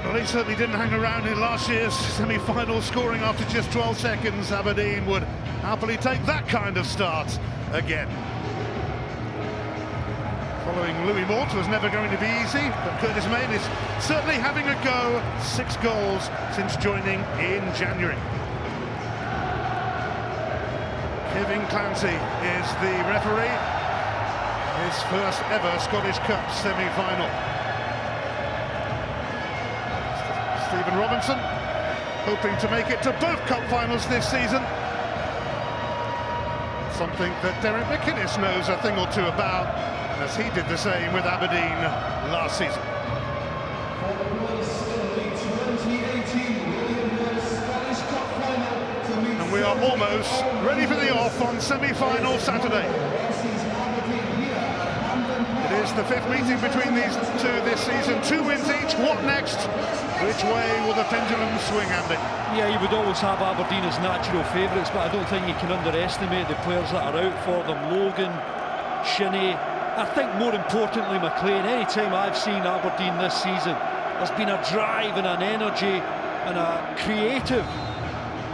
Well, he certainly didn't hang around in last year's semi-final, scoring after just 12 seconds. Aberdeen would happily take that kind of start again. Following Louis Mort was never going to be easy, but Curtis Main is certainly having a go. 6 goals since joining in January. Kevin Clancy is the referee. His first ever Scottish Cup semi-final. Stephen Robinson hoping to make it to both cup finals this season. Something that Derek McInnes knows a thing or two about, as he did the same with Aberdeen last season. And we are almost ready for the off on semi-final Saturday. It is the 5th meeting between these two this season. 2 wins each. What next? Which way will the pendulum swing, Andy? Yeah, you would always have Aberdeen as natural favourites, but I don't think you can underestimate the players that are out for them. Logan, Shinnie, I think more importantly McLean. Any time I've seen Aberdeen this season, there's been a drive and an energy and a creative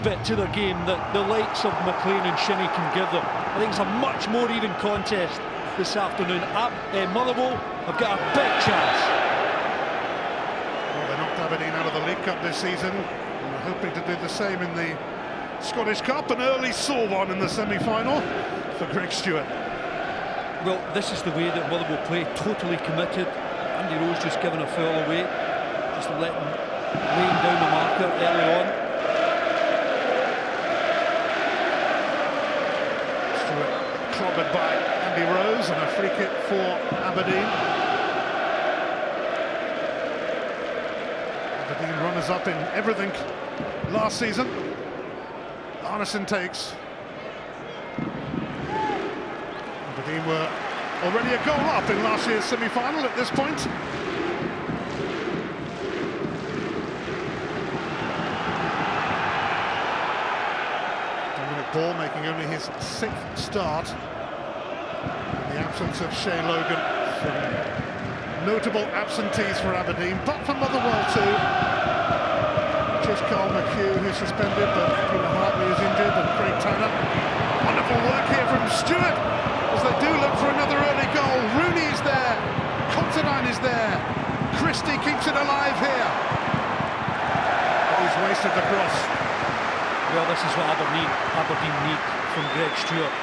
bit to their game that the likes of McLean and Shinnie can give them. I think it's a much more even contest this afternoon. Motherwell have got a big chance. Well, they knocked Aberdeen out of the League Cup this season, and are hoping to do the same in the Scottish Cup. An early sore one in the semi-final for Greg Stewart. Well, this is the way that Motherwell play, totally committed. Andy Rose just giving a foul away, just laying down the marker early on. Stewart clobbered by Andy Rose, and a free kick for Aberdeen. Aberdeen runners-up in everything last season. Arneson takes. Aberdeen were already a goal up in last year's semi-final at this point. Dominic Ball making only his 6th start in the absence of Shea Logan. Some notable absentees for Aberdeen, but for Motherwell too. Just Carl McHugh, who's suspended, but Peter Hartley is injured, and Craig Tanner. Wonderful work here from Stewart, as they do look for another early goal. Rooney is there, Considine is there, Christie keeps it alive here. But he's wasted the cross. Well, this is what Aberdeen need from Greg Stewart.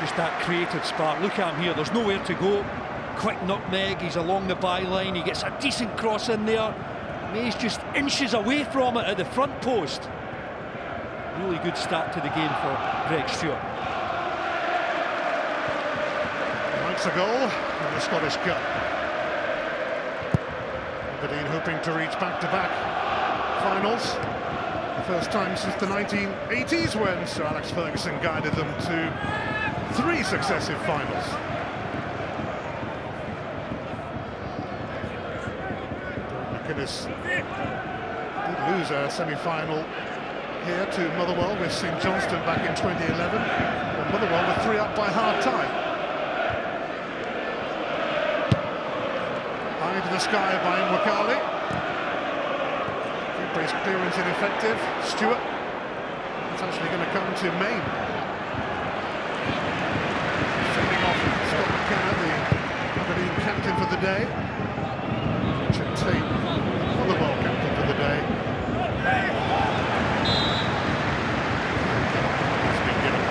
Just that creative spark. Look at him here, there's nowhere to go. Quick nutmeg, he's along the byline, he gets a decent cross in there. May's just inches away from it at the front post. Really good start to the game for Greg Stewart. Likes a goal in the Scottish Cup. Aberdeen hoping to reach back-to-back finals. The first time since the 1980s, when Sir Alex Ferguson guided them to 3 successive finals. McInnes did lose a semi-final here to Motherwell with St Johnstone back in 2011, when Motherwell were 3 up by half-time. High into the sky by Mwakali. Keeper's clearance ineffective. Stewart. It's actually going to come to Main. Sending off Scott McKenna, the Aberdeen captain for the day. Richard Tate, Motherwell captain for the day. Has been given in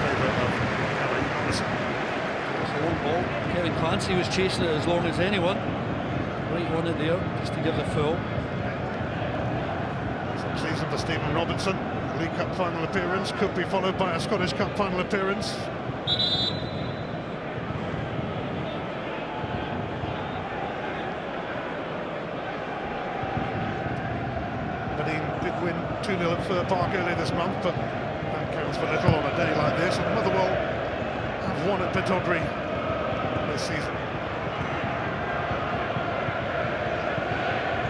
favour of Harry Arneson. It's a long ball. Kevin Clancy was chasing it as long as anyone. Right on it there, just to give the full. Some season for Stephen Robinson. League Cup final appearance could be followed by a Scottish Cup final appearance. Aberdeen did win 2-0 at Fir Park earlier this month, but that counts for little on a day like this. And Motherwell have won at Pittodrie this season.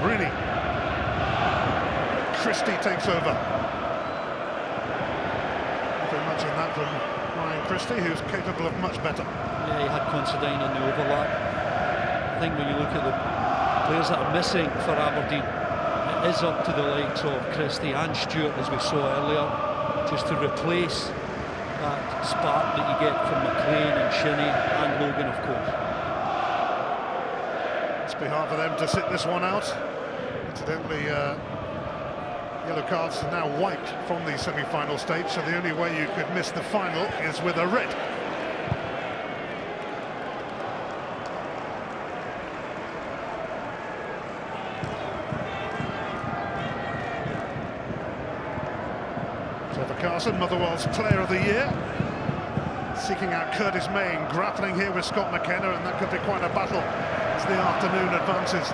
Rooney. Christie takes over. Nothing much in that from Ryan Christie, who's capable of much better. Yeah, he had Considine on the overlap. I think when you look at the players players that are missing for Aberdeen. It is up to the likes of Christie and Stewart, as we saw earlier, just to replace that spark that you get from McLean and Shinnie and Logan, of course. It's behalf of them to sit this one out. Incidentally, yellow cards are now wiped from the semi-final stage, so the only way you could miss the final is with a red. Trevor Carson, Motherwell's Player of the Year, seeking out Curtis Main, grappling here with Scott McKenna, and that could be quite a battle as the afternoon advances.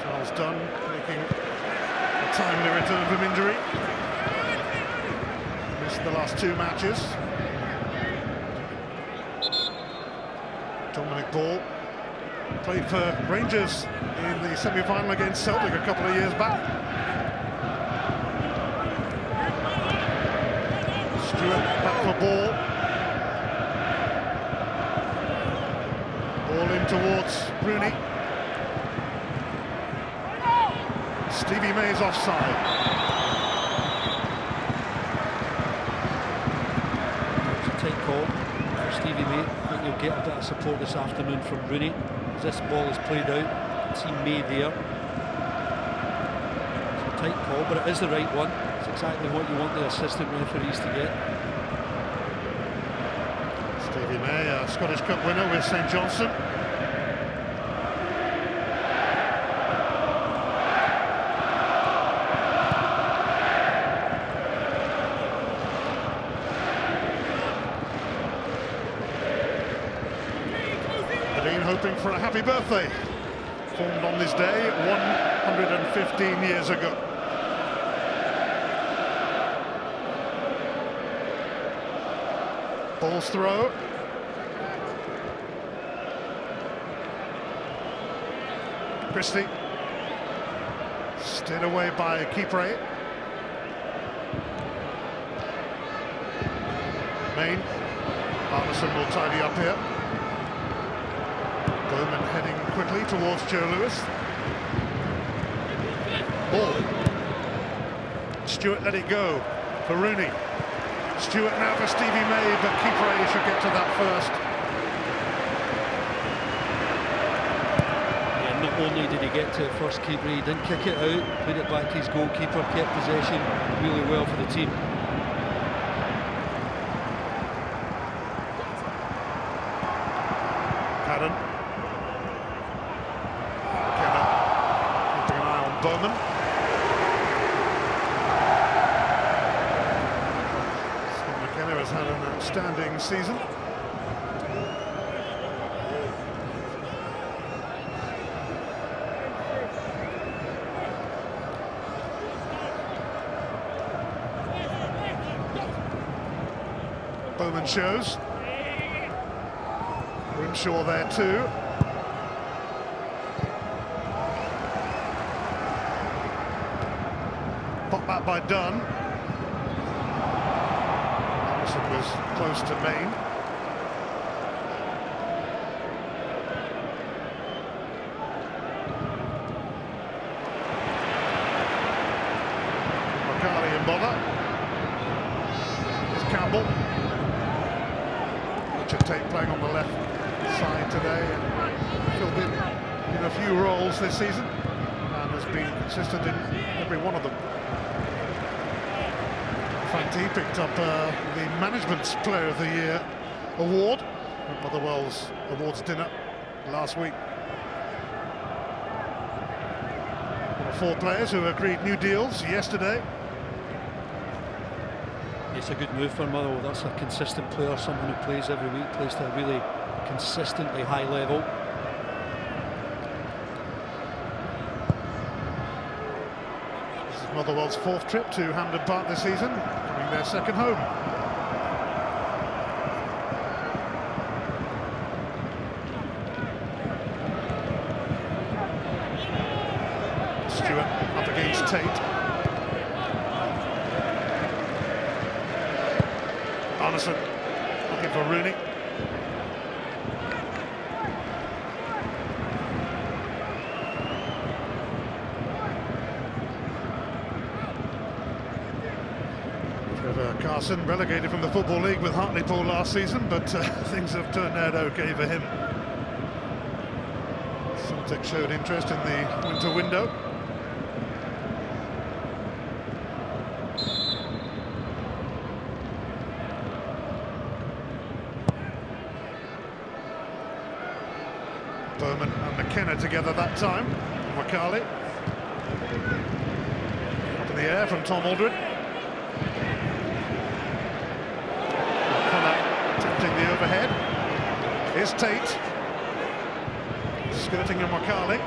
Charles Dunn making a timely return from injury. Missed the last two matches. Dominic Ball played for Rangers in the semi-final against Celtic a couple of years back. Stewart back for Ball. Ball in towards Rooney. Stevie May's offside. It's a tight call for Stevie May. I think you'll get a bit of support this afternoon from Rooney as this ball is played out. You can see May there. It's a tight call, but it is the right one. It's exactly what you want the assistant referees to get. Stevie May, a Scottish Cup winner with St Johnstone. Hoping for a happy birthday, formed on this day 115 years ago. Ball's throw. Christie steered away by Kipre. Main. Arneson will tidy up here. Bowman heading quickly towards Joe Lewis. Ball. Stewart let it go for Rooney. Stewart now for Stevie May, but Kipre should get to that first. Yeah, not only did he get to it first, Kipre, he didn't kick it out, put it back to his goalkeeper, kept possession really well for the team. Hampden. Bowman. Scott McKenna has had an outstanding season. Bowman shows. Grimshaw there too. Pop back by Dunn. Anderson was close to Main. McCarthy and bother. Here's Campbell. Richard Tate playing on the left side today, and filled in a few roles this season and has been consistent in every one of them. In fact, he picked up the Management's Player of the Year award at Motherwell's awards dinner last week. One of 4 players who agreed new deals yesterday. It's a good move for Motherwell. That's a consistent player, someone who plays every week, plays to a really consistently high level. This is Motherwell's 4th trip to Hampden Park this season, becoming their 2nd home. Stewart up against Tate. Arneson looking for Rooney. Larson relegated from the Football League with Hartlepool last season, but things have turned out okay for him. Celtic showed interest in the winter window. Bowman and McKenna together that time. Wakali. Up in the air from Tom Aldred. O'Connor attempting the overhead. Here's Tate. Skirting in Wakali.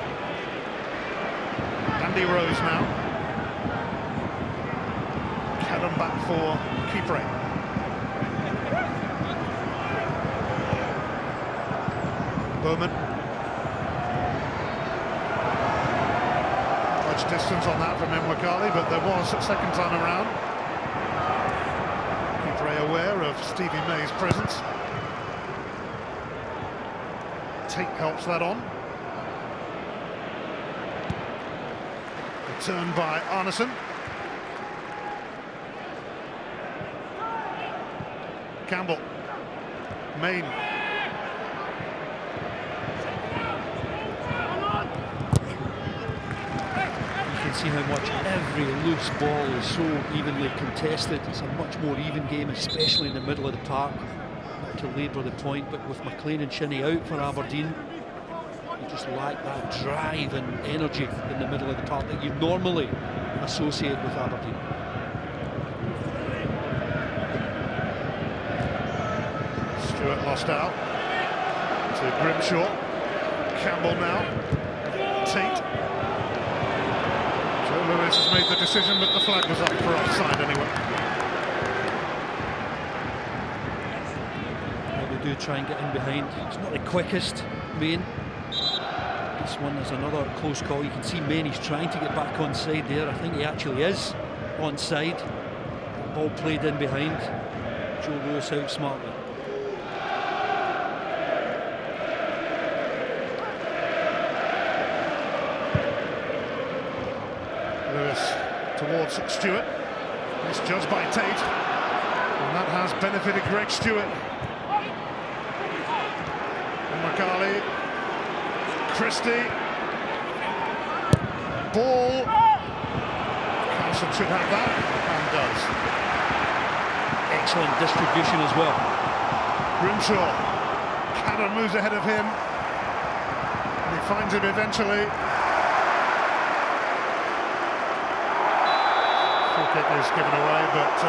Andy Rose now. Cadden back for Kipre. Bowman. Distance on that from Mwakali, but there was a second time around. Kipre aware of Stevie May's presence. Tate helps that on. Return by Arneson. Campbell. Main. See how much every loose ball is so evenly contested. It's a much more even game, especially in the middle of the park. Not to labour the point, but with McLean and Shinnie out for Aberdeen, you just lack that drive and energy in the middle of the park that you normally associate with Aberdeen. Stewart lost out to Grimshaw. Campbell now. Tate. Lewis has made the decision, but the flag was up for offside anyway. Well, they do try and get in behind. It's not the quickest, Main. This one is another close call. You can see Main, he's trying to get back onside there. I think he actually is onside. Ball played in behind. Joe Lewis out smartly. Towards Stewart. Misjudged by Tate, and that has benefited Greg Stewart. And Wakali. Christie. Ball. Carlson should have that, and does. Excellent distribution as well. Grimshaw. Cadden moves ahead of him, and he finds him eventually. Kick is given away, but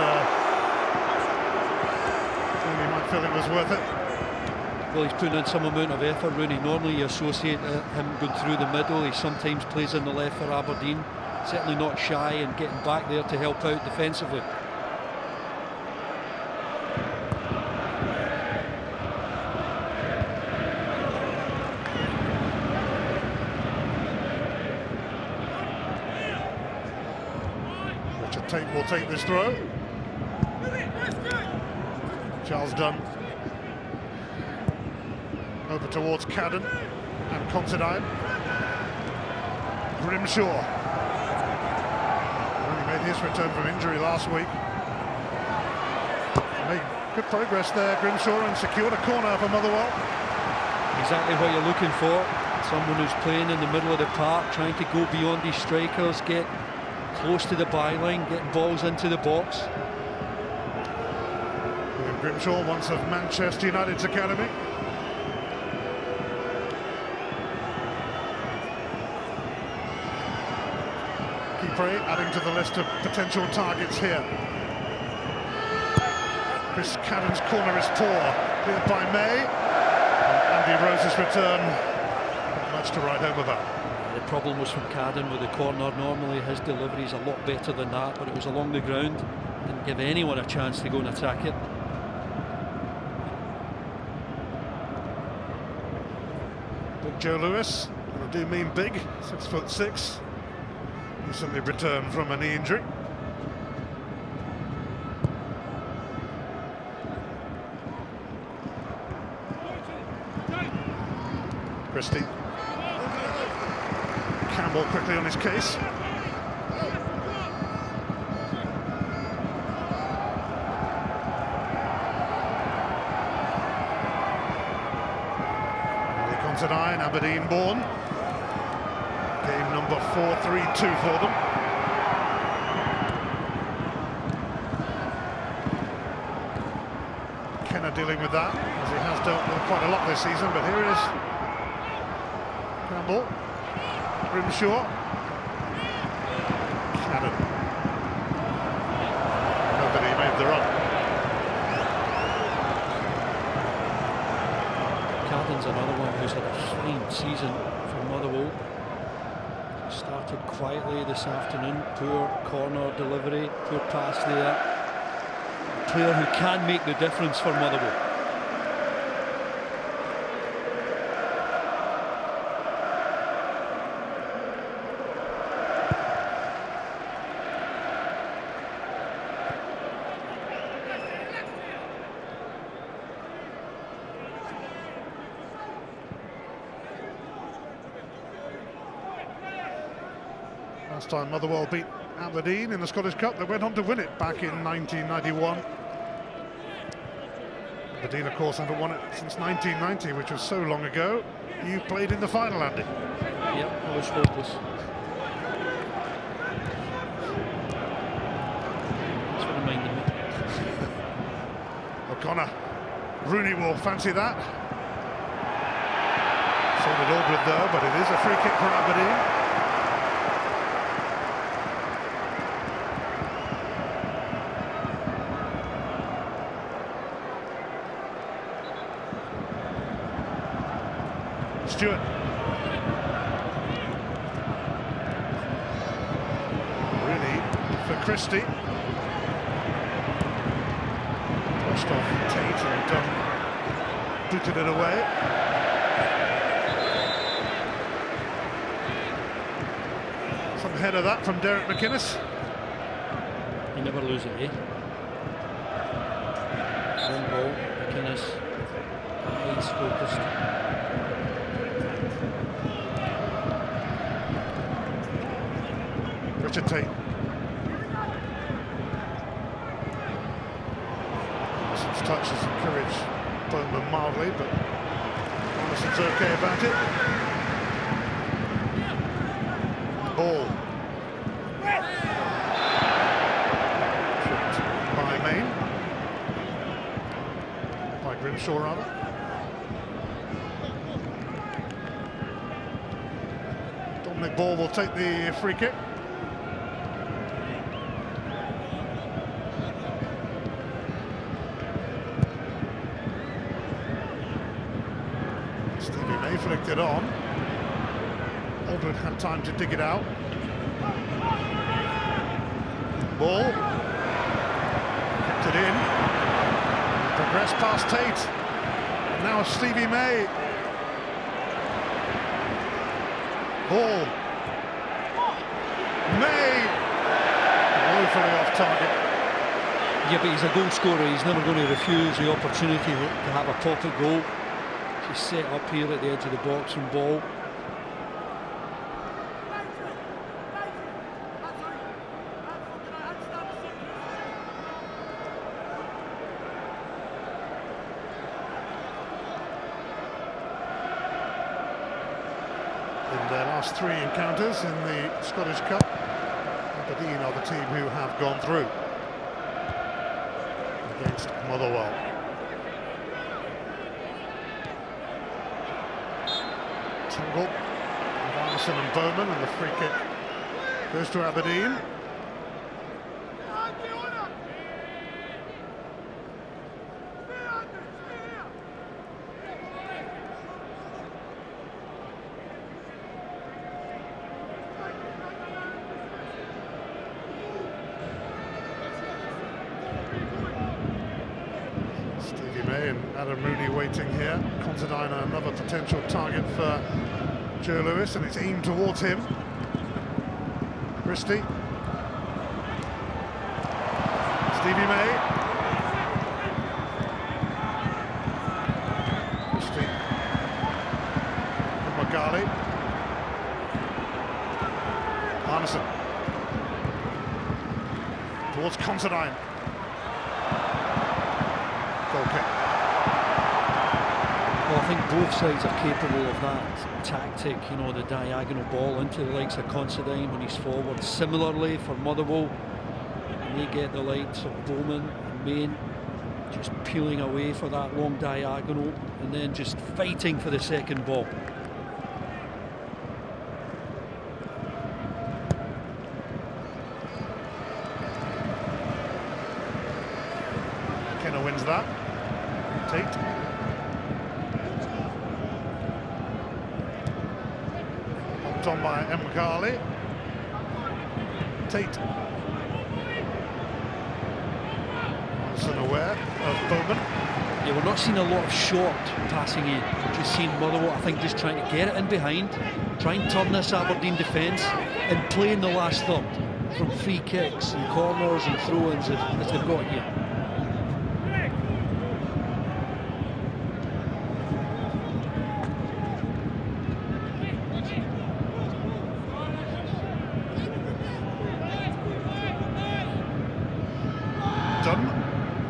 Rooney might feel it was worth it. Well, he's putting in some amount of effort, Rooney. Normally you associate him going through the middle. He sometimes plays in the left for Aberdeen. Certainly not shy and getting back there to help out defensively. Tate will take this throw. Charles Dunn. Over towards Cadden and Considine. Grimshaw. Only made his return from injury last week. Made good progress there, Grimshaw, and secured a corner for Motherwell. Exactly what you're looking for. Someone who's playing in the middle of the park, trying to go beyond his strikers, get close to the byline, getting balls into the box. William Grimshaw, once of Manchester United's academy. Kipre adding to the list of potential targets here. Chris Cadden's corner is poor, cleared by May. And Andy Rose's return, not much to write home about. The problem was from Cadden with the corner. Normally his delivery is a lot better than that, but it was along the ground. Didn't give anyone a chance to go and attack it. But Joe Lewis, going to do mean big, 6'6". Recently returned from a knee injury. Christie. Campbell quickly on his case. Considine, Aberdeen born. Game number 4-3-2 for them. Kenner dealing with that, as he has dealt with quite a lot this season, but here is Campbell, Grimshaw, Cannon. Nobody made the run. Cannon's another one who's had a fine season for Motherwell. Started quietly this afternoon, poor corner delivery, poor pass there. A player who can make the difference for Motherwell. Last time Motherwell beat Aberdeen in the Scottish Cup, they went on to win it back in 1991. Aberdeen, of course, haven't won it since 1990, which was so long ago. You played in the final, Andy. Yep, I was hopeless. That's what reminded me. O'Connor. Rooney will fancy that. So did Aldred though, but it is a free kick for Aberdeen. Stewart. Really for Christie. Pushed off Tate and booted it away. Some header that from Derek McInnes. You never lose it, eh? One ball, McInnes, eyes focused. Richard Tate. Anderson's touch has encouraged Bowman mildly, but Anderson's okay about it. Ball. Tripped by Main. By Grimshaw, rather. Dominic Ball will take the free kick. Flicked it on. Aldred had time to dig it out. Ball. Kicked it in. Progressed past Tate. And now Stevie May. Ball. May. Woefully off target. Yeah, but he's a goal scorer. He's never going to refuse the opportunity to have a pocket goal. He's set up here at the edge of the box and Ball. In their last three encounters in the Scottish Cup, Aberdeen are the team who have gone through against Motherwell. Tangle with Anderson and Bowman, and the free kick goes to Aberdeen. Stevie May and Adam Rooney waiting here. Considine another potential target for Joe Lewis, and it's aimed towards him. Christie. Stevie May. Christie. And Magali. Anderson. Towards Considine. Goal kick. Well, think both sides are capable of that tactic, you know, the diagonal ball into the likes of Considine when he's forward. Similarly for Motherwell, and they get the likes of Bowman and Main just peeling away for that long diagonal and then just fighting for the second ball. Kenner wins that. Tate. Hopped on by M. Carley. Tate. Anderson aware of Bowman. Yeah, we're not seeing a lot of short passing in. We're just seeing Motherwell, I think, just trying to get it in behind, try and turn this Aberdeen defence and play in the last third from free kicks and corners and throw-ins as they've got here.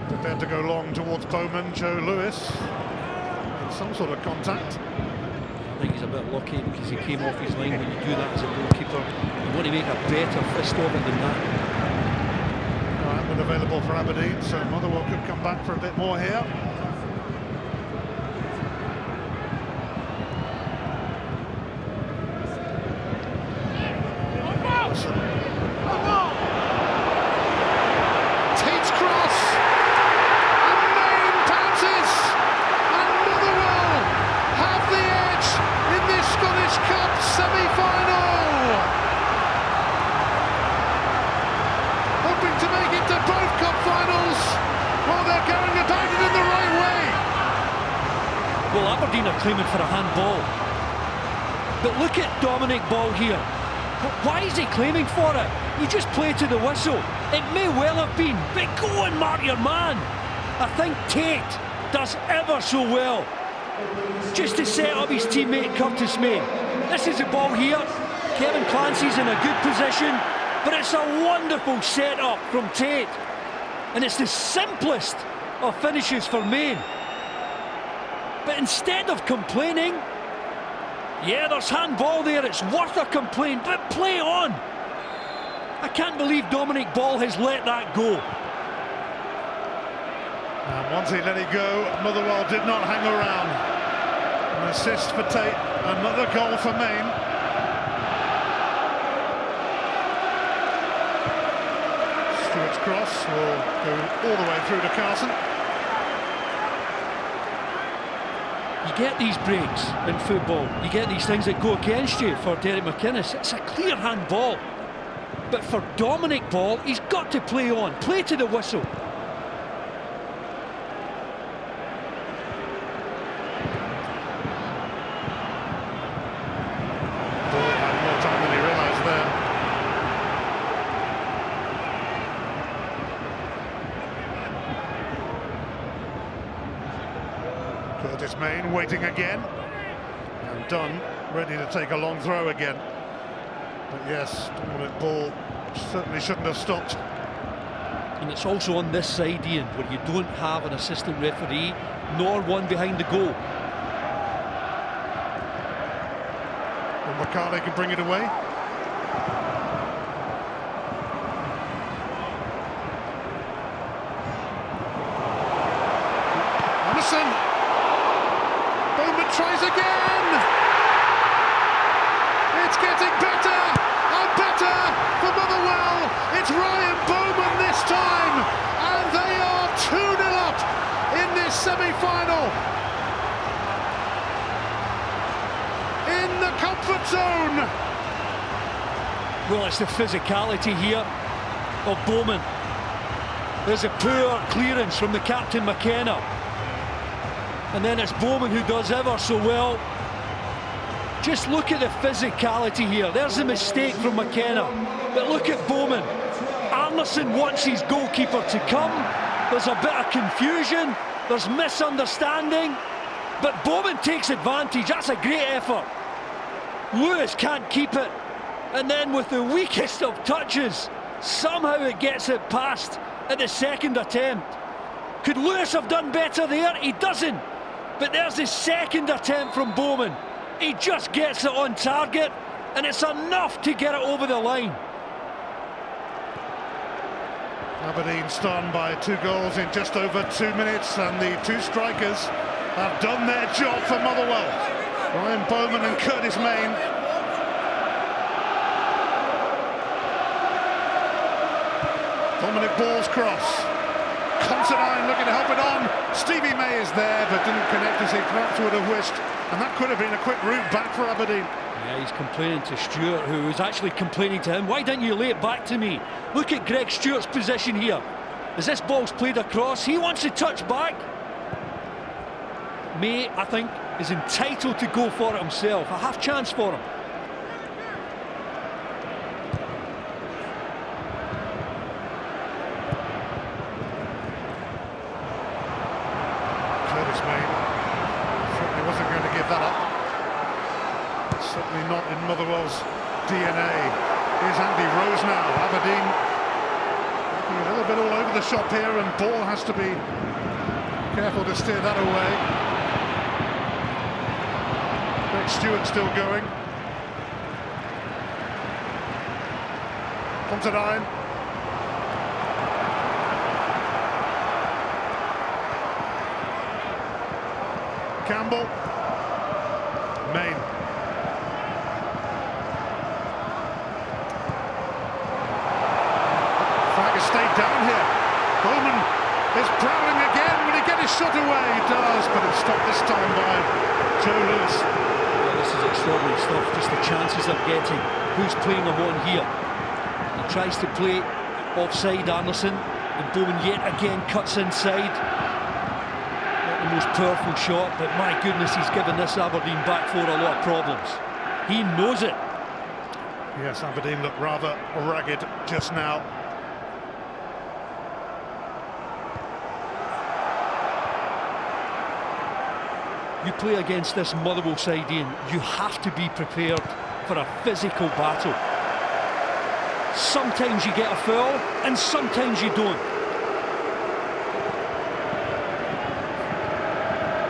Prepared to go long towards Bowman. Joe Lewis in some sort of contact. I think he's a bit lucky because he came off his line. When you do that as a goalkeeper, you want to make a better fist of it than that. Right, available for Aberdeen, so Motherwell could come back for a bit more here. Well, Aberdeen are claiming for a handball. But look at Dominic Ball here. Why is he claiming for it? You just play to the whistle. It may well have been, but go and mark your man. I think Tate does ever so well just to set up his teammate Curtis Main. This is the ball here. Kevin Clancy's in a good position, but it's a wonderful set-up from Tate. And it's the simplest of finishes for Main. But instead of complaining, yeah, there's handball there, it's worth a complaint, but play on. I can't believe Dominic Ball has let that go. And once he let it go, Motherwell did not hang around. An assist for Tate, another goal for Main. Stewart's cross will go all the way through to Carson. You get these breaks in football, you get these things that go against you. For Derek McInnes, it's a clear handball. But for Dominic Ball, he's got to play on, play to the whistle. Ball had more time than he realised there. Curtis Main waiting again, and Dunn ready to take a long throw again. But yes, Dominic Ball certainly shouldn't have stopped. And it's also on this side, Ian, where you don't have an assistant referee nor one behind the goal. And McCarthy can bring it away. Anderson! Bowman tries again! It's getting better and better for Motherwell. It's Ryan Bowman this time, and they are 2-0 up in this semi-final. In the comfort zone. Well, it's the physicality here of Bowman. There's a poor clearance from the captain McKenna. And then it's Bowman who does ever so well. Just look at the physicality here. There's a mistake from McKenna. But look at Bowman. Anderson wants his goalkeeper to come. There's a bit of confusion. There's misunderstanding. But Bowman takes advantage. That's a great effort. Lewis can't keep it. And then with the weakest of touches, somehow it gets it past at the second attempt. Could Lewis have done better there? He doesn't. But there's his second attempt from Bowman. He just gets it on target, and it's enough to get it over the line. Aberdeen stunned by 2 goals in just over 2 minutes, and the 2 strikers have done their job for Motherwell. Ryan Bowman and Curtis Main. Dominic Ball's cross. Considine looking to help it on. Stevie May is there, but didn't connect as he perhaps would have wished. And that could have been a quick route back for Aberdeen. Yeah, he's complaining to Stewart, who was actually complaining to him. Why didn't you lay it back to me? Look at Greg Stewart's position here. As this ball's played across, he wants to touch back. May, I think, is entitled to go for it himself. A half chance for him. Curtis Main certainly wasn't going to give that up. Certainly not in Motherwell's DNA. Here's Andy Rose now. Aberdeen looking a little bit all over the shop here, and Ball has to be careful to steer that away. Greg Stewart still going. Considine. Campbell. Main. Flag has stayed down here. Bowman is prowling again. Will he get his shot away? He does, but it's stopped this time by Joe Lewis. Yeah, this is extraordinary stuff, just the chances they're getting. Who's playing them on here? He tries to play offside Anderson, and Bowman yet again cuts inside. Not the most powerful shot, but my goodness, he's given this Aberdeen back four a lot of problems. He knows it. Yes, Aberdeen look rather ragged just now. You play against this Motherwell side, Ian, you have to be prepared for a physical battle. Sometimes you get a foul, and sometimes you don't.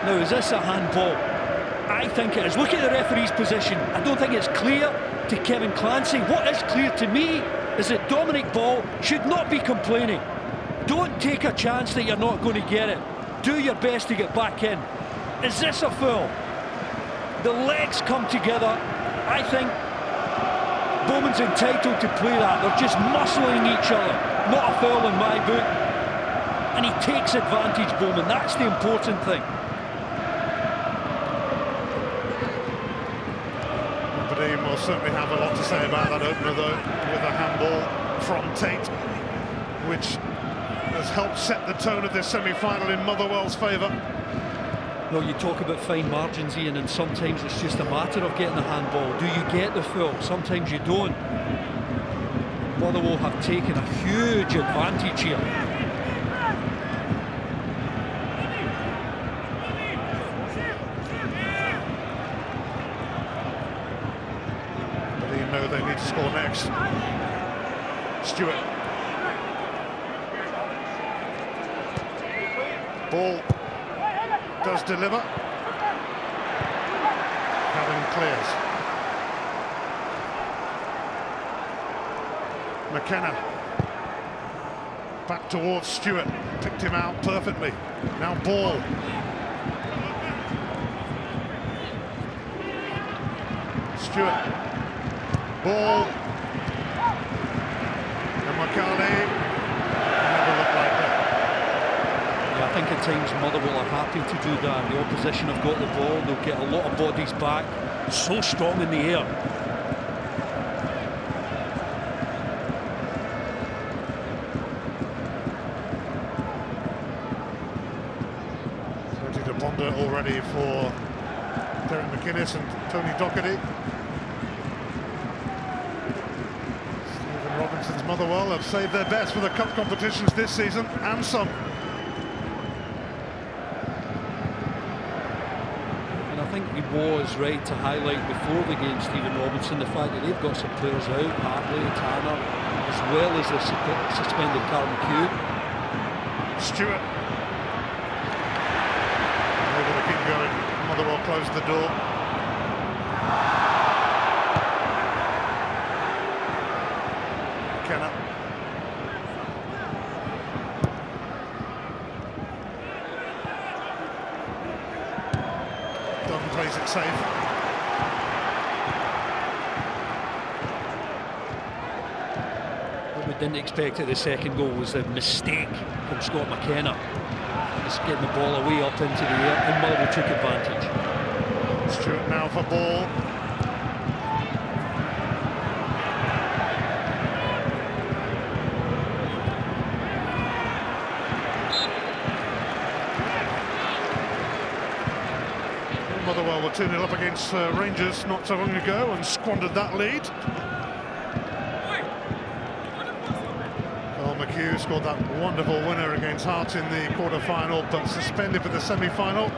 Now, is this a handball? I think it is. Look at the referee's position. I don't think it's clear to Kevin Clancy. What is clear to me is that Dominic Ball should not be complaining. Don't take a chance that you're not going to get it. Do your best to get back in. Is this a foul? The legs come together. I think Bowman's entitled to play that. They're just muscling each other. Not a foul in my book. And he takes advantage, Bowman. That's the important thing. Aberdeen will certainly have a lot to say about that opener, though, with a handball from Tate, which has helped set the tone of this semi-final in Motherwell's favour. Well, you talk about fine margins, Ian, and sometimes it's just a matter of getting a handball. Do you get the foul? Sometimes you don't. Motherwell have taken a huge advantage here. But they know they need to score next. Stewart. Ball does deliver. Hampden clears. McKenna back towards Stewart, picked him out perfectly. Now Ball. Stewart. Ball. And McCartney never looked like that. I think at times Motherwell are happy to do that. The opposition have got the ball, they'll get a lot of bodies back. So strong in the air. Ready to ponder already for Derek McInnes and Tony Docherty. Stephen Robinson's Motherwell have saved their best for the cup competitions this season, and some. I think he was right to highlight before the game, Stephen Robinson, the fact that they've got some players out, Hartley, Tanner, as well as the suspended Carl McHugh. Stewart. Able to keep going. Motherwell closed the door. McKenna. Dunn plays it safe. What we didn't expect at the second goal was a mistake from Scott McKenna. Just getting the ball away up into the air, and Motherwell took advantage. Stewart now for ball. Motherwell were 2-0 up against Rangers not so long ago and squandered that lead. McHugh scored that wonderful winner against Hearts in the quarter-final, but suspended for the semi-final.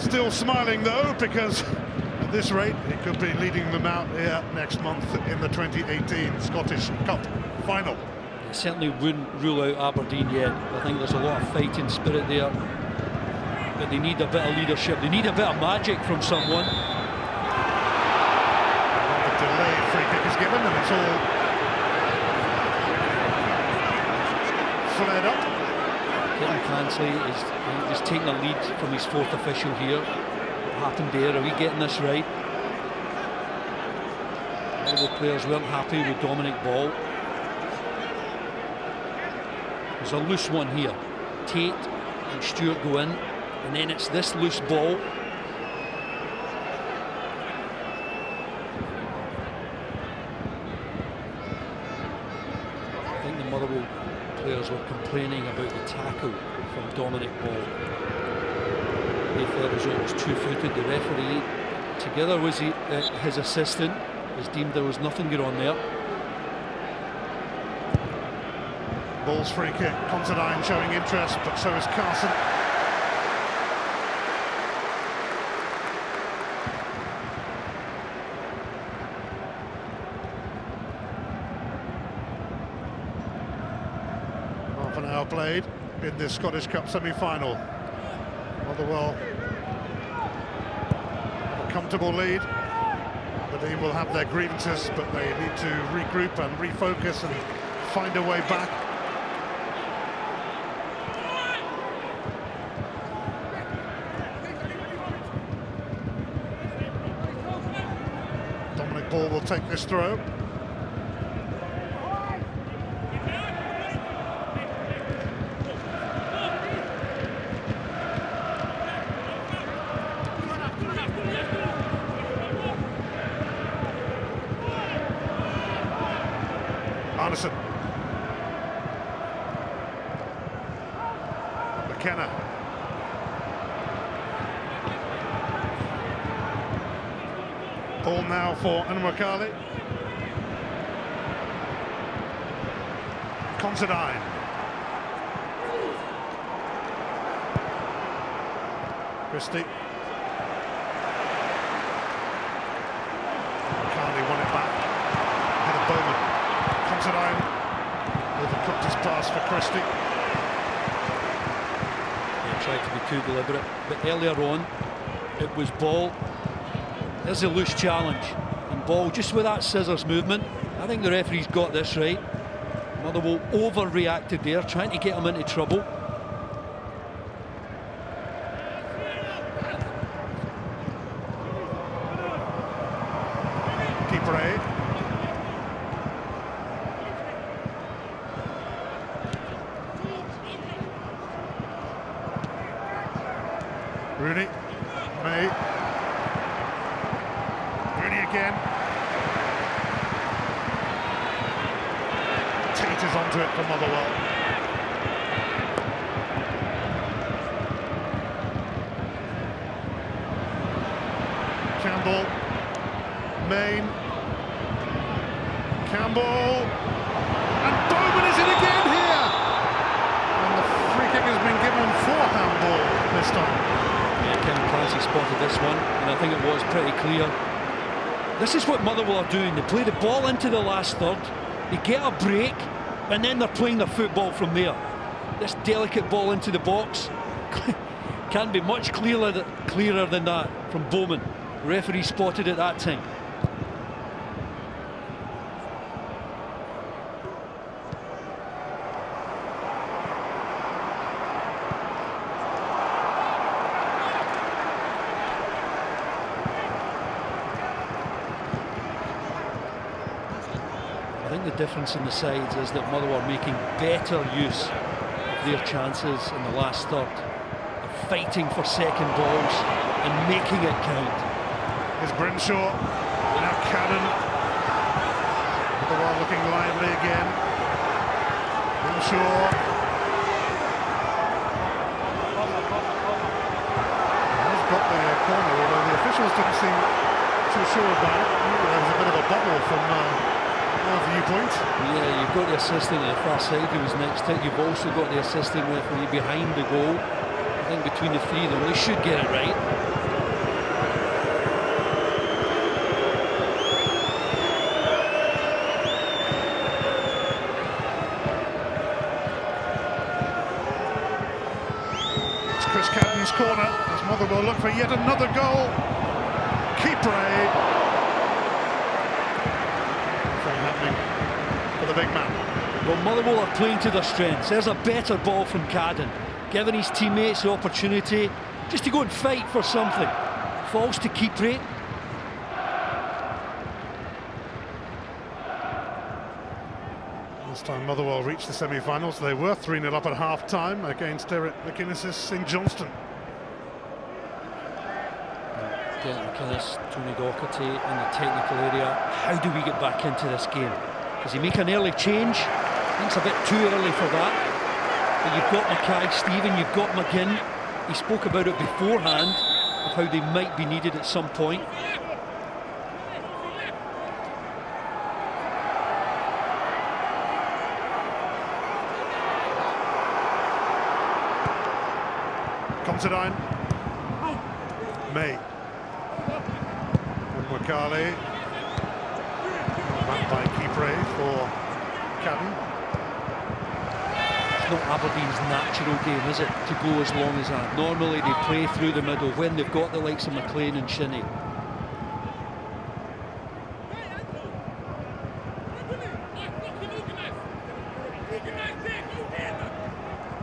Still smiling though, because at this rate it could be leading them out here next month in the 2018 Scottish Cup final. They certainly wouldn't rule out Aberdeen yet. I think there's a lot of fighting spirit there, but they need a bit of leadership. They need a bit of magic from someone. A delayed free kick is given, and it's all flared up. Kevin Clancy is taking a lead from his fourth official here. What happened there? Are we getting this right? All the players weren't happy with Dominic Ball. There's a loose one here. Tate and Stewart go in, and then it's this loose ball. I think the Motherwell players were complaining about the tackle from Dominic Ball. They felt as though it was two-footed. The referee, together with his assistant, has deemed there was nothing good on there. Ball's free kick. Considine showing interest, but so is Carson. Half an hour played in this Scottish Cup semi-final. Motherwell have a comfortable lead. Aberdeen will have their grievances, but they need to regroup and refocus and find a way back. Dominic Ball will take this throw. Anderson. McKenna. Ball now for Anwakali. Considine. Christie. Carney won it back. Ahead of Bowman. Considine with a practice pass for Christie. He tried to be too deliberate, but earlier on it was Ball. There's a loose challenge, and Ball just with that scissors movement. I think the referee's got this right. Motherwell overreacted there, trying to get him into trouble. Keeper A. Rooney, May, Rooney again. Teeters onto it for Motherwell. Campbell, Main, Campbell, and Bowman is in again here! And the free kick has been given for handball this time. Kevin Clancy spotted this one, and I think it was pretty clear. This is what Motherwell are doing. They play the ball into the last third, they get a break, and then they're playing their football from there. This delicate ball into the box. Can't be much clearer than that from Bowman. The referee spotted it that time. I think the difference in the sides is that Motherwell are making better use of their chances in the last third, of fighting for second balls and making it count. Here's Grimshaw, now Cannon. Motherwell looking lively again. Grimshaw. He's got the corner, although the officials didn't seem too sure about it. There was a bit of a bubble from our viewpoint. Yeah, you've got the assistant at the far side who was next to it. You've also got the assistant referee behind the goal. I think between the three of them, they should get it right. It's Chris Cadden's corner as Motherwell look for yet another goal. Kipre. For the big man. Well, Motherwell are playing to their strengths. There's a better ball from Cadden, giving his teammates the opportunity just to go and fight for something. Falls to Kipre. This time Motherwell reached the semi-finals. They were 3-0 up at half-time against Derek McInnes' St Johnstone. Derek McInnes, Tony Docherty in the technical area. How do we get back into this game? Does he make an early change? I think it's a bit too early for that. But you've got Mackay, Stephen, you've got McGinn. He spoke about it beforehand of how they might be needed at some point. Considine. May. And Wakali. Back by Kipre for Cadden. It's not Aberdeen's natural game, is it, to go as long as that? Normally they play through the middle when they've got the likes of McLean and Shinnie.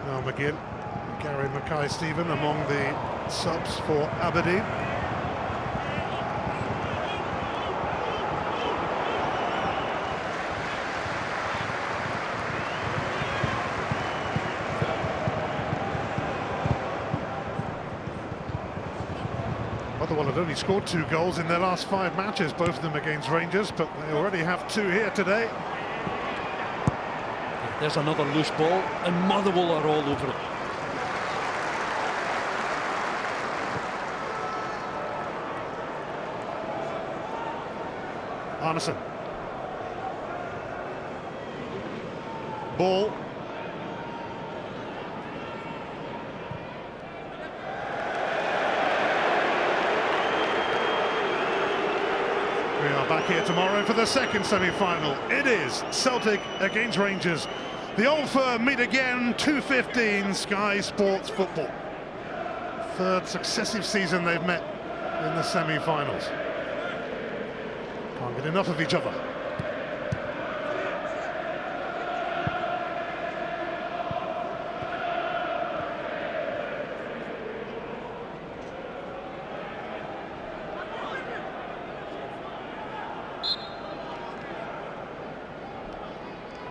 Now McGinn, Gary Mackay-Stephen among the subs for Aberdeen. Motherwell had only scored 2 goals in their last 5 matches, both of them against Rangers, but they already have 2 here today. There's another loose ball, and Motherwell are all over it. Arneson. Ball. We are back here tomorrow for the second semi-final. It is Celtic against Rangers. The Old Firm meet again, 2:15, Sky Sports Football. 3rd successive season they've met in the semi-finals. Can't get enough of each other.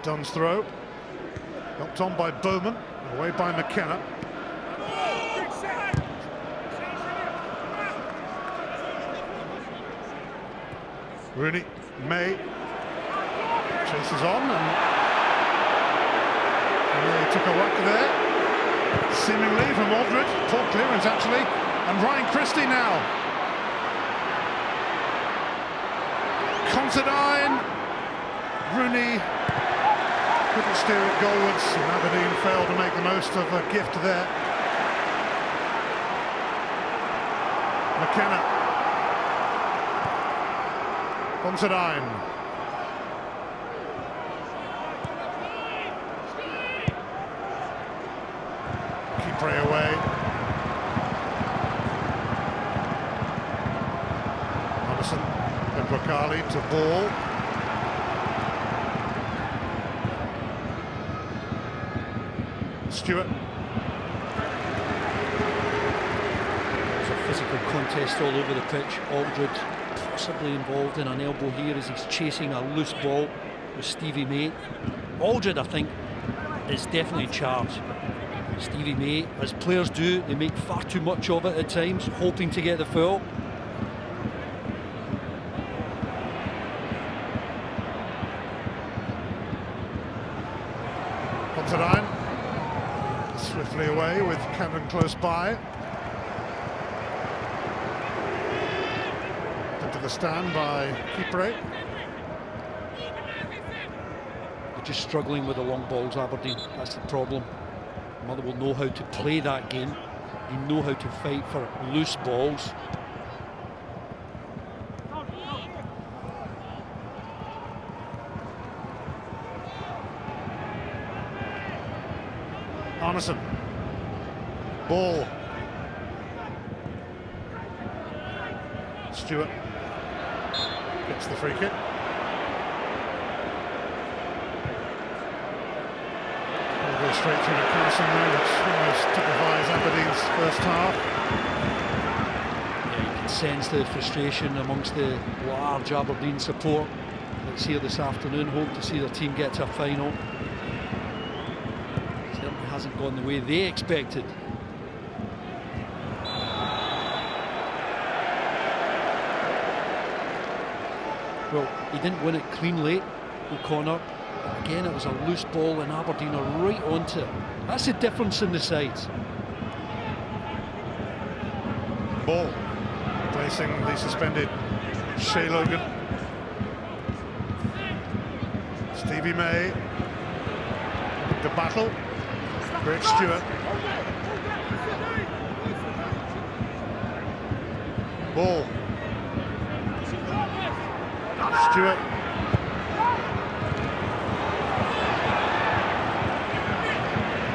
Dunn's throw, knocked on by Bowman, away by McKenna. Rooney, May, chases on, and May took a whack there, seemingly from Aldred, poor clearance actually, and Ryan Christie now. Considine, Rooney couldn't steer it goalwards, and Aberdeen failed to make the most of a gift there. McKenna. Considine. Kipre away. Anderson and Brocali to Ball. Stewart. There's a physical contest all over the pitch. Aldred possibly involved in an elbow here as he's chasing a loose ball with Stevie May. Aldred, I think, is definitely in charge. Stevie May, as players do, they make far too much of it at times, hoping to get the foul. Considine swiftly away with Cameron close by. Into the stand by Kipre. They're just struggling with the long balls, Aberdeen. That's the problem. Motherwell know how to play that game. They know how to fight for loose balls. Anderson. Ball. Stewart gets the free kick. We'll go straight through to Carson now, which almost typifies Aberdeen's first half. Yeah, you can sense the frustration amongst the large Aberdeen support that's here this afternoon. Hope to see their team get to a final. Certainly hasn't gone the way they expected. Well, he didn't win it cleanly, O'Connor. But again, it was a loose ball and Aberdeen are right onto it. That's the difference in the sides. Ball placing the suspended Shea Logan. Stevie May. The battle. Greg Stewart. Ball. Stewart.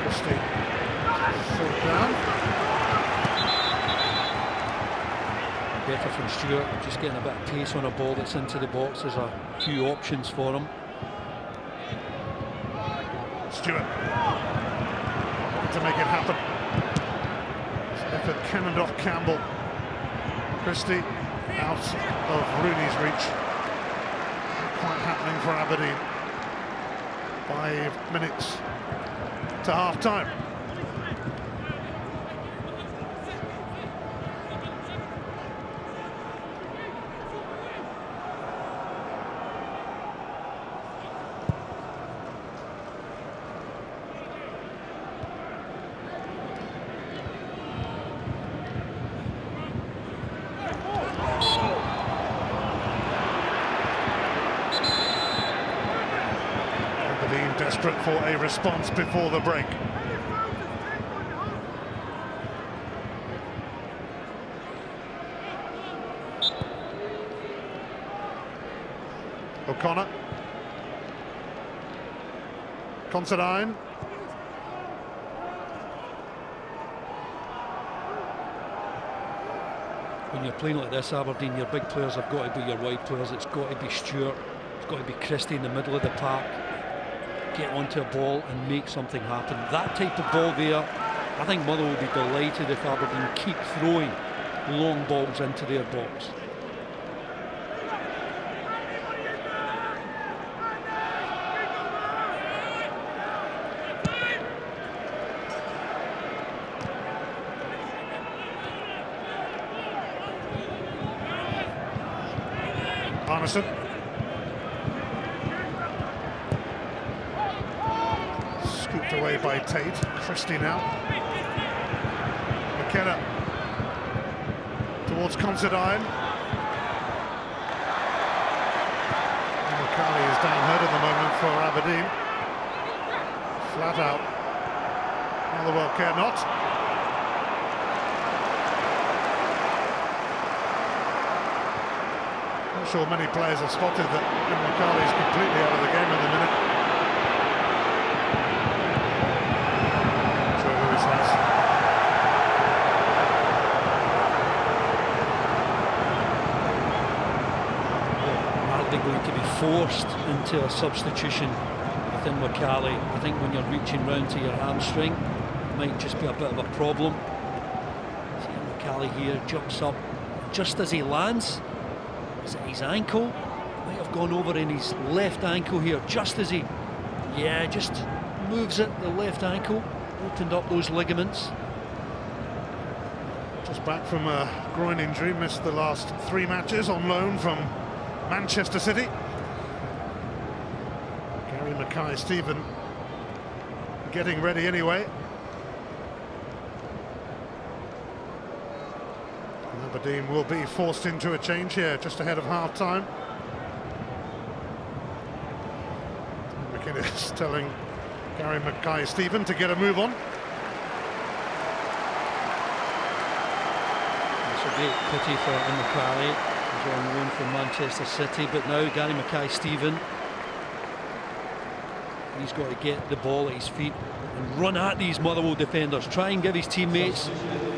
Christie. Short down. Better from Stewart, just getting a bit of pace on a ball that's into the box. There's a few options for him. Stewart. To make it happen. Effort cannoned off Campbell. Christie out of Rooney's reach. Not quite happening for Aberdeen. 5 minutes to half time. Desperate for a response before the break. O'Connor. Considine. When you're playing like this, Aberdeen, your big players have got to be your wide players. It's got to be Stewart, it's got to be Christie in the middle of the park. Get onto a ball and make something happen. That type of ball there, I think Motherwell will be delighted if Aberdeen keep throwing long balls into their box. Anderson. Scooped away by Tate. Christie now. McKenna towards Considine. McCarley is down hurt at the moment for Aberdeen. Flat out. Motherwell care not. Not sure many players have spotted that McCarley is completely out of the game at the minute. Joe Lewis has. they're going to be forced into a substitution within McCallie. I think when you're reaching round to your hamstring, it might just be a bit of a problem. See McCallie here jumps up just as he lands. Is it his ankle? Might have gone over in his left ankle here, just as he, just moves it, the left ankle, opened up those ligaments. Just back from a groin injury, missed the last 3 matches on loan from Manchester City. Gary Mackay-Steven getting ready anyway. Aberdeen will be forced into a change here just ahead of half-time. McInnes telling Gary Mackay-Steven to get a move on. It's a great pity for McCallie. He's on loan from Manchester City, but now Gary Mackay-Steven, he's got to get the ball at his feet and run at these Motherwell defenders, try and give his teammates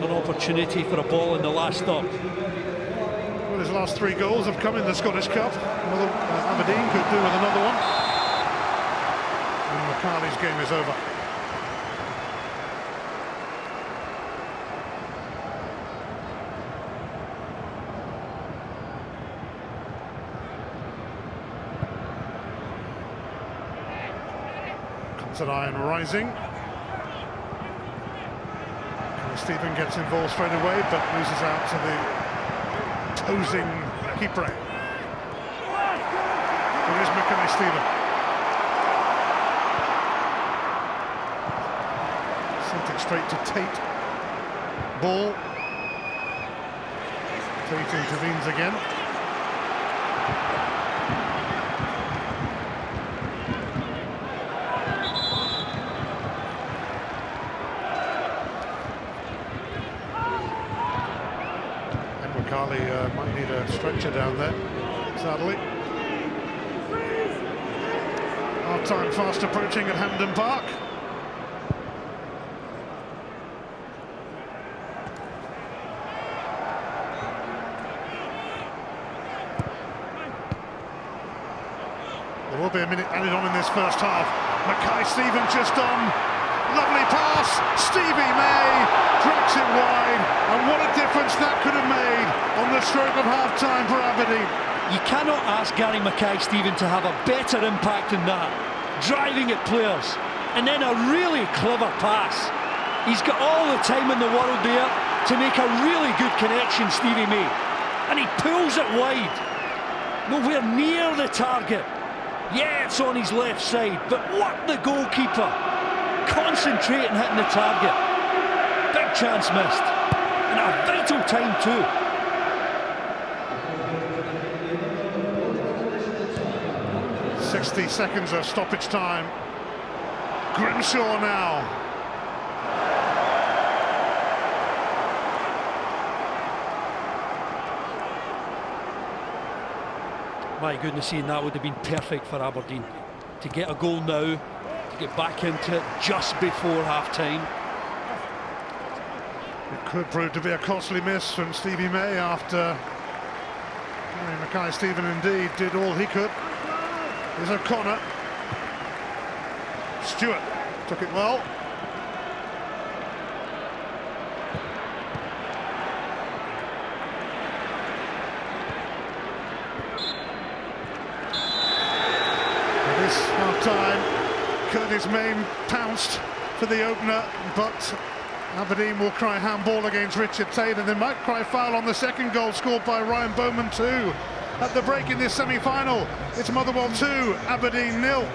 an opportunity for a ball in the last third. Well, his last 3 goals have come in the Scottish Cup. Aberdeen could do with another one. And McCarthy's game is over. Considine rising. Stephen gets involved straight away, but loses out to the tosing keeper. It is Mackay-Steven. Sent it straight to Tate. Ball. Tate intervenes again. Carly might need a stretcher down there, sadly. Half-time fast approaching at Hampden Park. There will be a minute added on in this first half. Mackay-Steven just on. Lovely pass. Stevie May tracks it wide, and what a difference that could have made on the stroke of half-time for Aberdeen. You cannot ask Gary Mackay-Steven to have a better impact than that. Driving at players, and then a really clever pass. He's got all the time in the world there to make a really good connection, Stevie May. And he pulls it wide. Nowhere near the target. Yeah, it's on his left side, but what the goalkeeper. Concentrating hitting the target. Big chance missed. And a vital time too. .60 seconds of stoppage time. Grimshaw now. My goodness, Ian, that would have been perfect for Aberdeen. To get a goal now, to get back into it just before half-time. It could prove to be a costly miss from Stevie May after Mackay-Steven indeed did all he could. Here's O'Connor. Stewart took it well. It is half-time. Curtis Main pounced for the opener, but Aberdeen will cry handball against Richard Tate, and they might cry foul on the second goal scored by Ryan Bowman too. At the break in this semi-final, it's Motherwell 2, Aberdeen 0.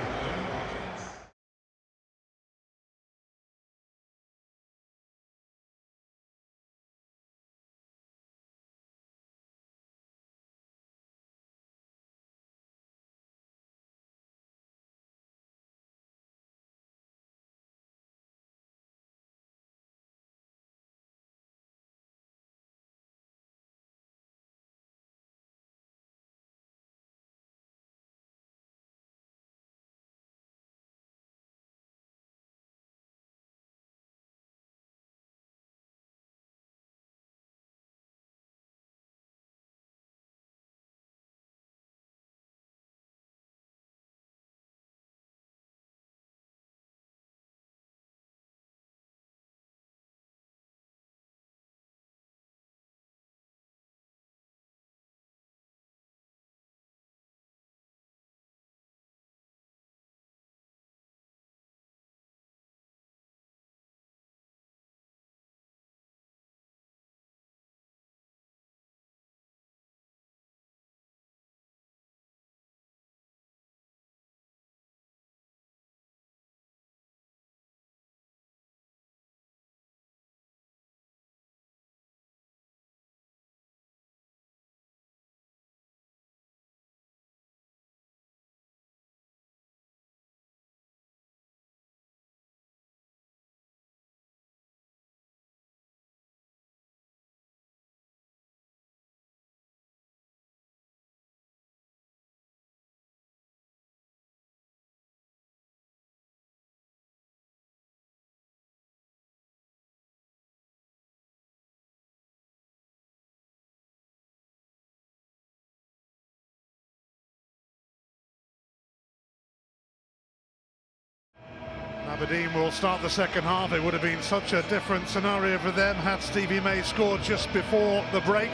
Aberdeen will start the second half. It would have been such a different scenario for them had Stevie May scored just before the break.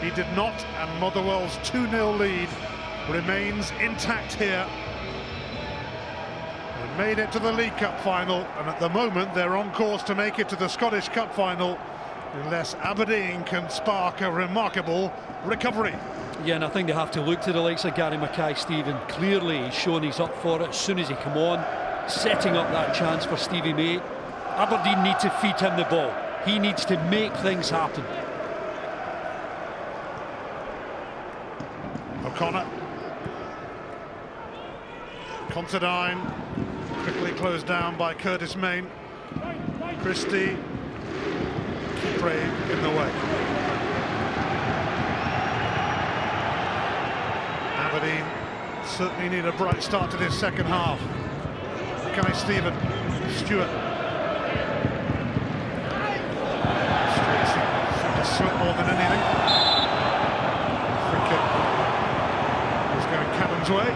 He did not, and Motherwell's 2-0 lead remains intact here. They made it to the League Cup final, and at the moment they're on course to make it to the Scottish Cup final, unless Aberdeen can spark a remarkable recovery. Yeah, and I think they have to look to the likes of Gary Mackay-Steven. Clearly he's shown he's up for it as soon as he come on, setting up that chance for Stevie May. Aberdeen need to feed him the ball. He needs to make things happen. O'Connor. Considine quickly closed down by Curtis Main. Christie, Kipre in the way. Aberdeen certainly need a bright start to this second half. Mackay-Steven, Stewart. Straight seemed to slip more than anything. Free kick was going Cadden's way.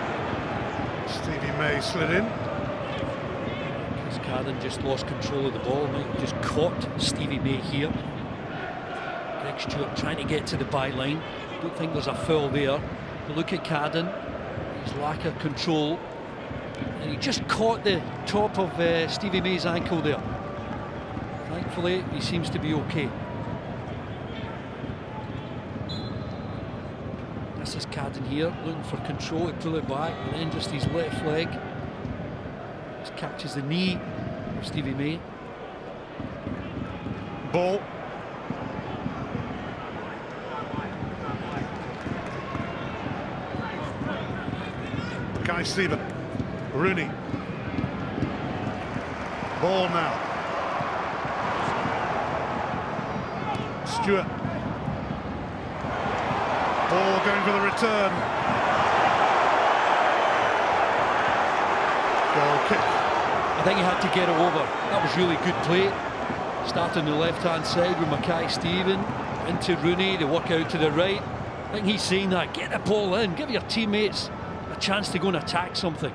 Stevie May slid in. Because Cadden just lost control of the ball, mate. Just caught Stevie May here. Greg Stewart trying to get to the byline. Don't think there's a foul there. But look at Cadden, his lack of control. And he just caught the top of Stevie May's ankle there. Thankfully, he seems to be okay. This is Cadden here, looking for control to pull it back, and then just his left leg just catches the knee of Stevie May. Ball. Mackay-Steven. Rooney. Ball now. Stewart. Ball going for the return. Goal kick. I think he had to get it over. That was really good play. Starting on the left-hand side with Mackay-Steven into Rooney. They work out to the right. I think he's saying that. Get the ball in. Give your teammates a chance to go and attack something.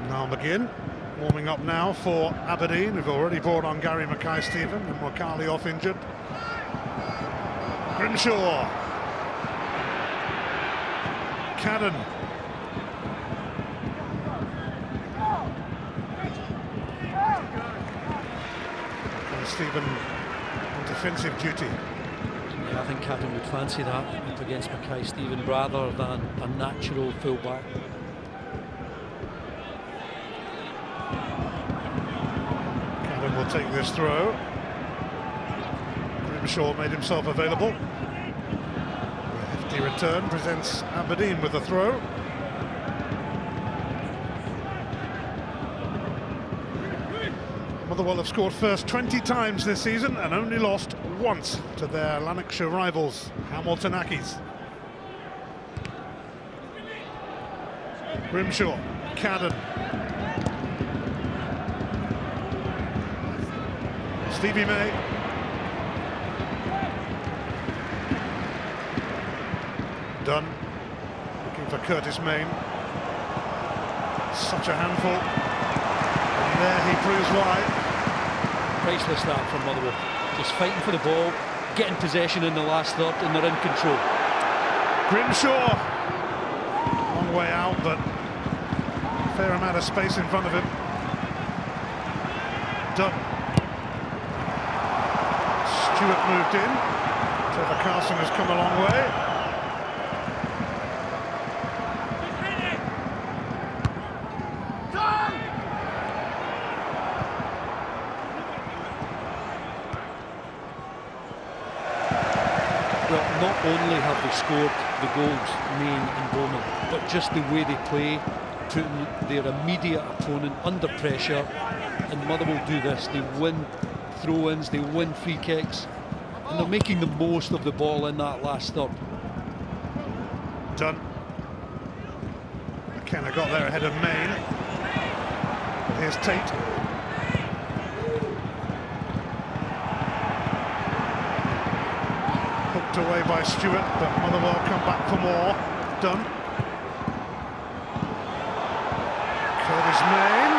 Now McGinn warming up now for Aberdeen, who've already brought on Gary Mackay-Steven and Wakali off injured. Grimshaw. Cadden. Stephen on defensive duty. Yeah, I think Cadden would fancy that up against Mackay-Steven rather than a natural fullback. Cadden will take this throw. Grimshaw made himself available. A hefty return presents Aberdeen with the throw. Motherwell have scored first 20 times this season and only lost once to their Lanarkshire rivals, Hamilton Accies. Grimshaw, Cadden. Stevie May. Dunn, looking for Curtis Main. Such a handful. And there he proves why. Priceless that from Motherwell. Just fighting for the ball, getting possession in the last third, and they're in control. Grimshaw, long way out, but a fair amount of space in front of him. Dunn. Stewart moved in. Trevor Carson has come a long way. Not only have they scored the goals, Main and Bowman, but just the way they play, putting their immediate opponent under pressure. And Motherwell do this, they win throw-ins, they win free kicks, and they're making the most of the ball in that last third. Dunn. McKenna got there ahead of Main. But here's Tate. Knocked away by Stewart, but Motherwell come back for more. Done. Curtis Main.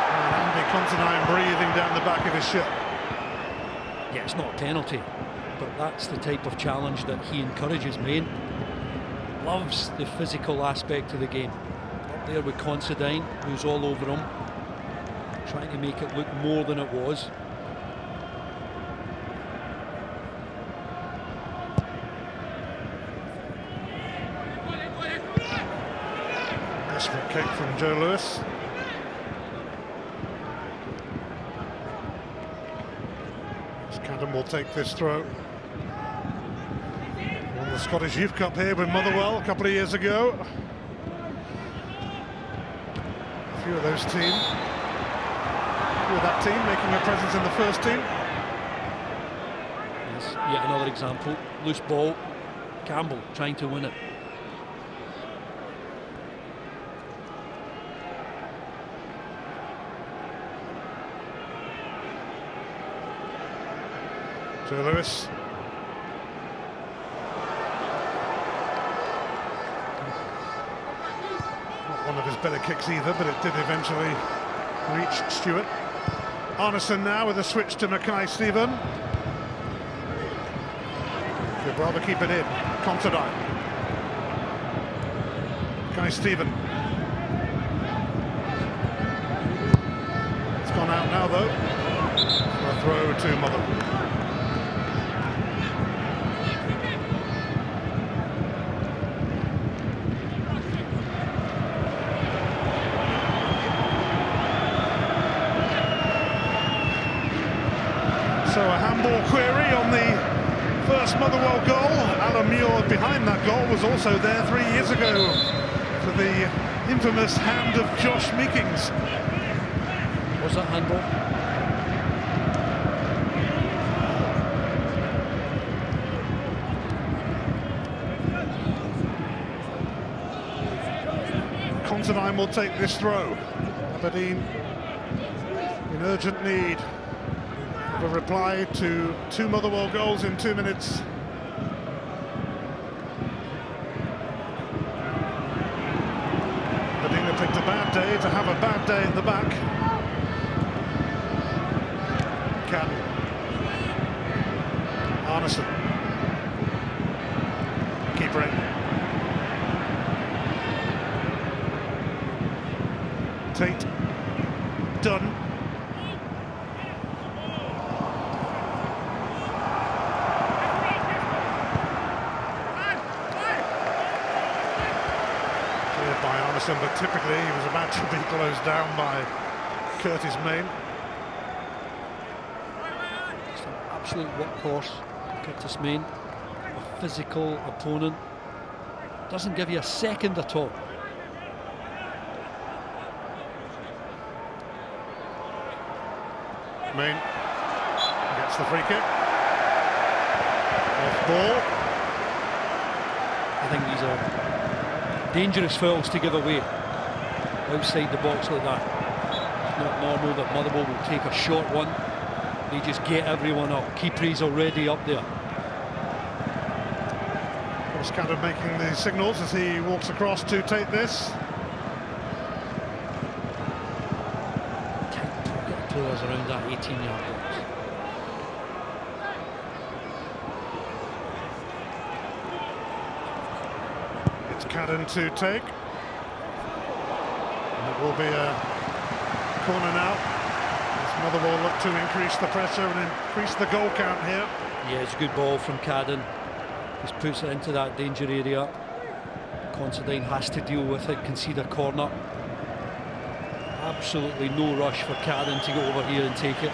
And Andy Considine breathing down the back of his shirt. Yeah, it's not a penalty, but that's the type of challenge that he encourages. Main loves the physical aspect of the game. Up there with Considine, who's all over him, trying to make it look more than it was. Desperate kick from Joe Lewis. Hampden will take this throw. Won the Scottish Youth Cup here with Motherwell a couple of years ago. A few of those team, that team making a presence in the first team. Yes, yet another example. Loose ball. Campbell trying to win it. Joe Lewis. Not one of his better kicks either, but it did eventually reach Stewart. Arneson now with a switch to Mackay-Stephen. He'd rather keep it in. Considine. Mackay-Stephen. It's gone out now though. For a throw to Motherwell. So a handball query on the first Motherwell goal. Alan Muir behind that goal was also there 3 years ago for the infamous hand of Josh Meekings. Was that handball? Considine will take this throw. Aberdeen in urgent need. A reply to 2 Motherwell goals in 2 minutes. Aberdeen have picked a bad day to have a bad day at the back. Cadden. Arneson. Keeper in. Tate. Dunn. By Arneson, but typically he was about to be closed down by Curtis Main. Just an absolute workhorse, Curtis Main. A physical opponent. Doesn't give you a second at all. Main gets the free kick. Off ball. I think these are dangerous fouls to give away outside the box like that. It's not normal that Motherwell will take a short one. They just get everyone up. Kipri's already up there. Cadden making the signals as he walks across to take this. Tight pocket of players around that 18-yard box. Cadden to take, and it will be a corner now as Motherwell look to increase the pressure and increase the goal count here. Yeah, it's a good ball from Cadden. Just puts it into that danger area. Considine has to deal with it, concede a corner. Absolutely no rush for Cadden to go over here and take it.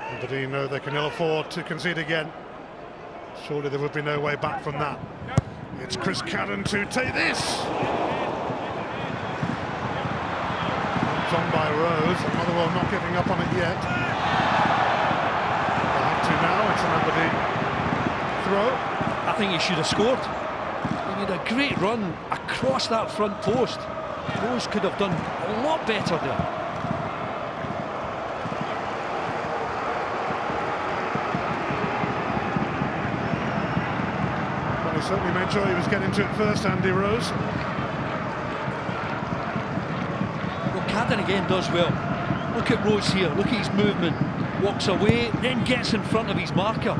Aberdeen know they can ill afford to concede again. Surely there would be no way back from that. It's Chris Cadden to take this. It's on by Rose, and Motherwell not giving up on it yet. They'll have to now. It's an Aberdeen throw. I think he should have scored. He He made a great run across that front post. Rose could have done a lot better there. Well, he certainly made sure he was getting to it first, Andy Rose. Well, Cadden again does well. Look at Rose here, look at his movement. Walks away, then gets in front of his marker.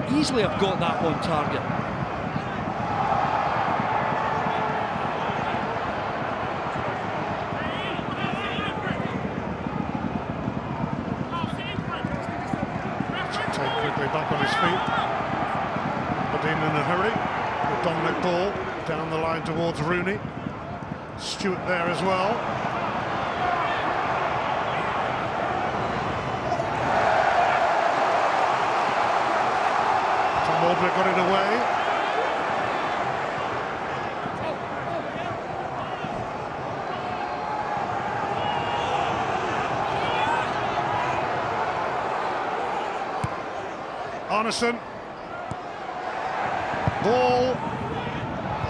Could easily have got that on target. Take quickly back on his feet. Aberdeen in a hurry. The Dominic ball down the line towards Rooney. Stewart there as well. Aldred got it away. Arneson. Ball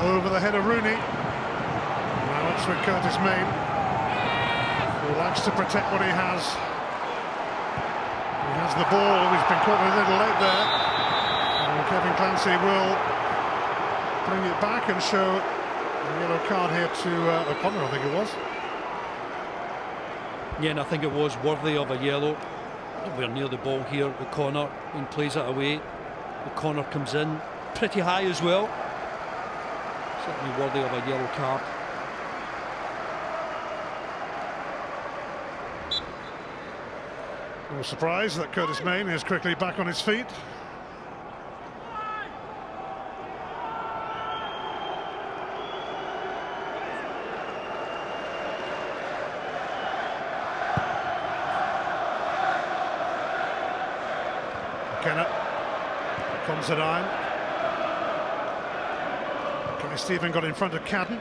over the head of Rooney. Now it's with Curtis Main, who likes to protect what he has. He has the ball. He's been caught a little late there. Kevin Clancy will bring it back and show a yellow card here to O'Connor, I think it was. Yeah, and I think it was worthy of a yellow. We're near the ball here. O'Connor and plays it away. O'Connor comes in pretty high as well. Certainly worthy of a yellow card. No surprise that Curtis Main is quickly back on his feet. Kennett comes at iron. Kenny Stephen got in front of Cadden.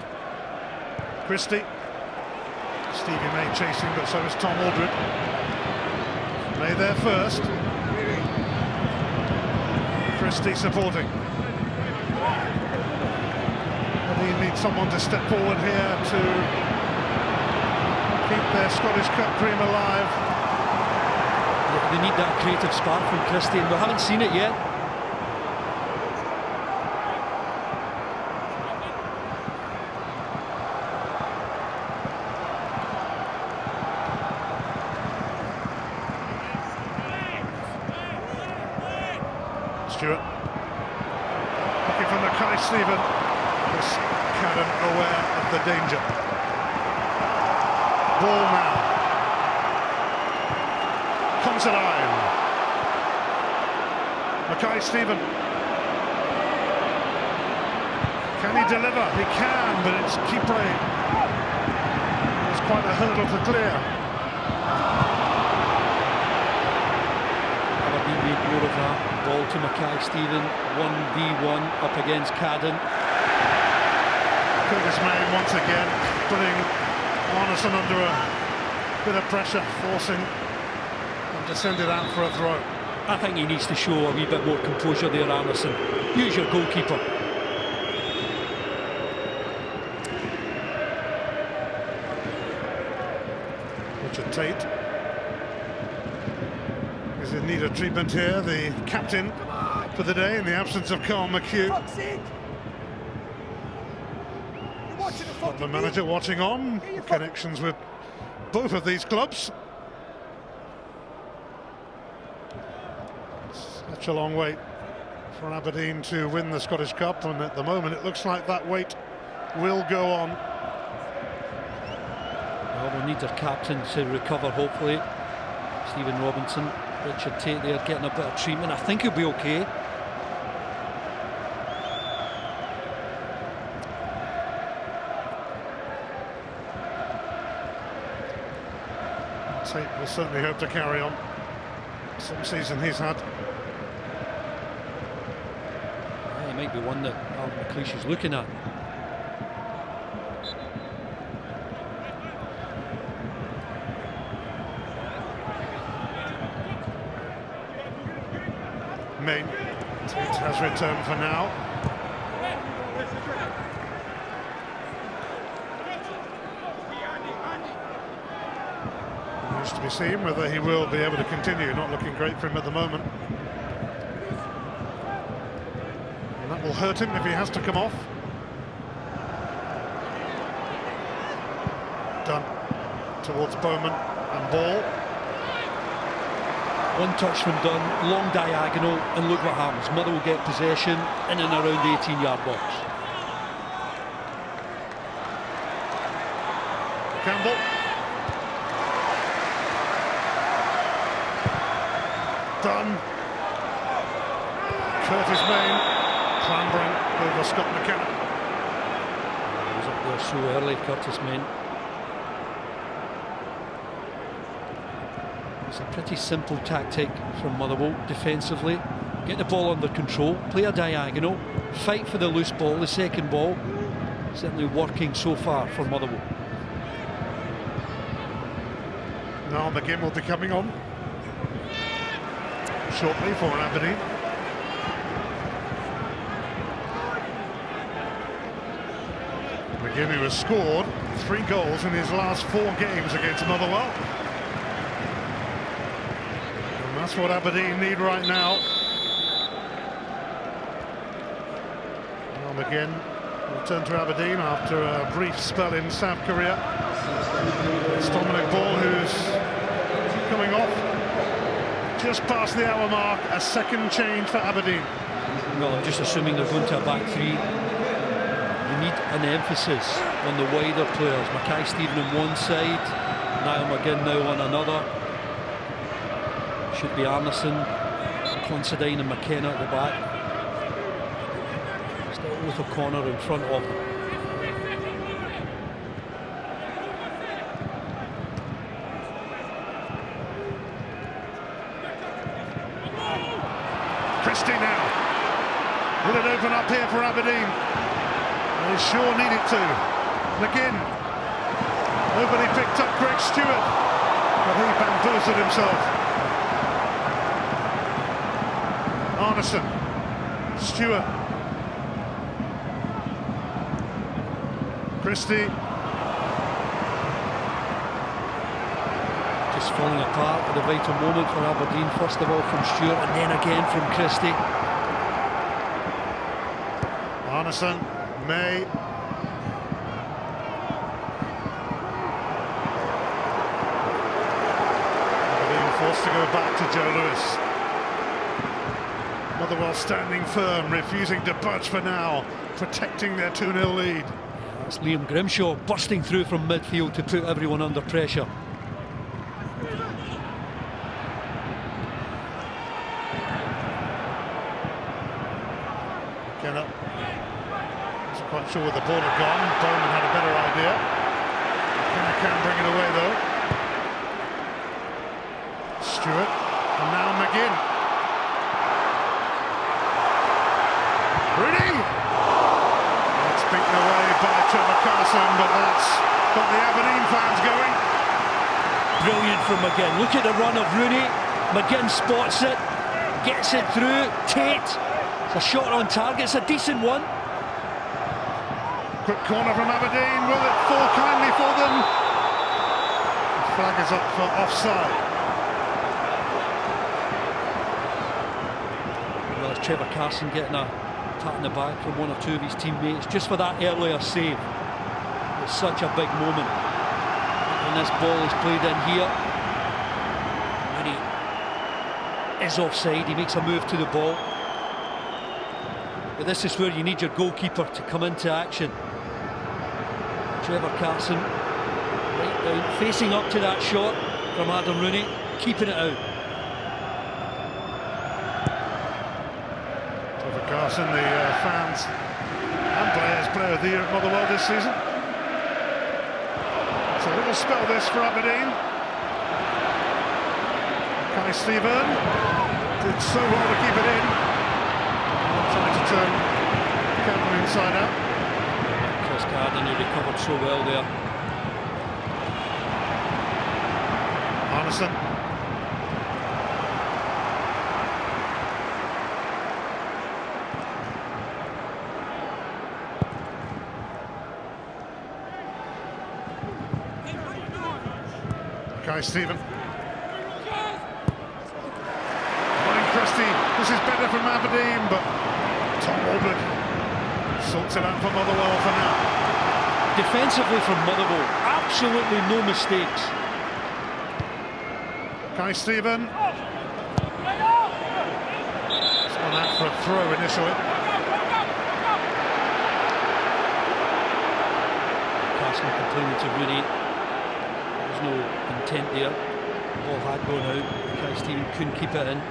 Christie. Stevie May chasing, but so is Tom Aldred. May there first. Christie supporting. But he needs someone to step forward here to keep their Scottish Cup dream alive. They need that creative spark from Christie, and we haven't seen it yet. Stewart looking for Mackay Stephen. This Cadden aware of the danger. Ball now. Comes at iron. Mackay Stephen. Can he deliver? He can, but it's Kipre. It's quite a hurdle to clear. Aberdeen made more of that. Ball to Mackay Stephen. 1v1 up against Cadden. Curtis Main once again putting Arneson under a bit of pressure, forcing him to send it out for a throw. I think he needs to show a wee bit more composure there, Arneson. Use your goalkeeper. Richard Tate is in need of treatment here, the captain for the day in the absence of Carl McHugh. The manager watching on, connections with both of these clubs. Such a long wait for Aberdeen to win the Scottish Cup, and at the moment it looks like that wait will go on. Well, we'll need their captain to recover, hopefully. Stephen Robinson, Richard Tate there getting a bit of treatment. I think he'll be okay. Tate will certainly hope to carry on. Some season he's had. Yeah, he might be one that Alan McLeish is looking at. Main. Tate has returned for now. Remains to be seen whether he will be able to continue. Not looking great for him at the moment. And that will hurt him if he has to come off. Done towards Bowman and ball. One touch from Dunn, long diagonal, and look what happens. Motherwell get possession in and around the 18-yard box. Campbell. Dunn. Curtis Main clambering over Scott McKenna. He was up there so early, Curtis Main. It's a pretty simple tactic from Motherwell defensively. Get the ball under control, play a diagonal, fight for the loose ball, the second ball. Certainly working so far for Motherwell. Now McGinn will be coming on shortly for Aberdeen. McGinn, who has scored 3 goals in his last 4 games against Motherwell. And that's what Aberdeen need right now. Now McGinn returned to Aberdeen after a brief spell in South Korea. It's Dominic Ball who's coming off just past the hour mark. A second change for Aberdeen. Well, I'm just assuming they're going to a back 3. You need an emphasis on the wider players. Mackay-Steven on one side, Niall McGinn now on another. Should be Anderson, Considine and McKenna at the back. Still with O'Connor in front of them. Christie now. Will it open up here for Aberdeen? They sure need it to. McGinn. Nobody picked up Greg Stewart, but he bamboozled himself. Arneson. Stewart. Christie. Just falling apart at a vital moment for Aberdeen. First of all from Stewart and then again from Christie. Arneson, May. Aberdeen forced to go back to Joe Lewis. Motherwell standing firm, refusing to budge for now, protecting their 2-0 lead. That's Liam Grimshaw busting through from midfield to put everyone under pressure. McKenna wasn't quite sure where the ball had gone. Bowman had a better idea. McKenna can bring it away though. Stewart, and now McGinn. Rooney! It's beaten away by Trevor Carson, but that's got the Aberdeen fans going. Brilliant from McGinn. Look at the run of Rooney. McGinn spots it, gets it through. Tate. It's a shot on target, it's a decent one. Quick corner from Aberdeen, will it fall kindly for them? The flag is up for offside. Well, it's Trevor Carson getting a pat in the back from one or two of his teammates just for that earlier save. It's such a big moment. And this ball is played in here. And he is offside, he makes a move to the ball. But this is where you need your goalkeeper to come into action. Trevor Carson, right down, facing up to that shot from Adam Rooney, keeping it out. Trevor Carson, the fans and players player of the year at Motherwell this season. It's a little spell this for Aberdeen. Mackay-Steven did so well to keep it in. Trying to turn Campbell inside out. Chris Carden, who recovered so well there. Arneson. Mackay-Steven. Christie. This is better from Aberdeen, but Tom Aldred sorts it out for Motherwell for now. Defensively from Motherwell, absolutely no mistakes. Kai Stephen. It's gone out for a throw initially. Castle complaining to Rooney. There was no intent there. The ball had gone out. Kai Stephen couldn't keep it in.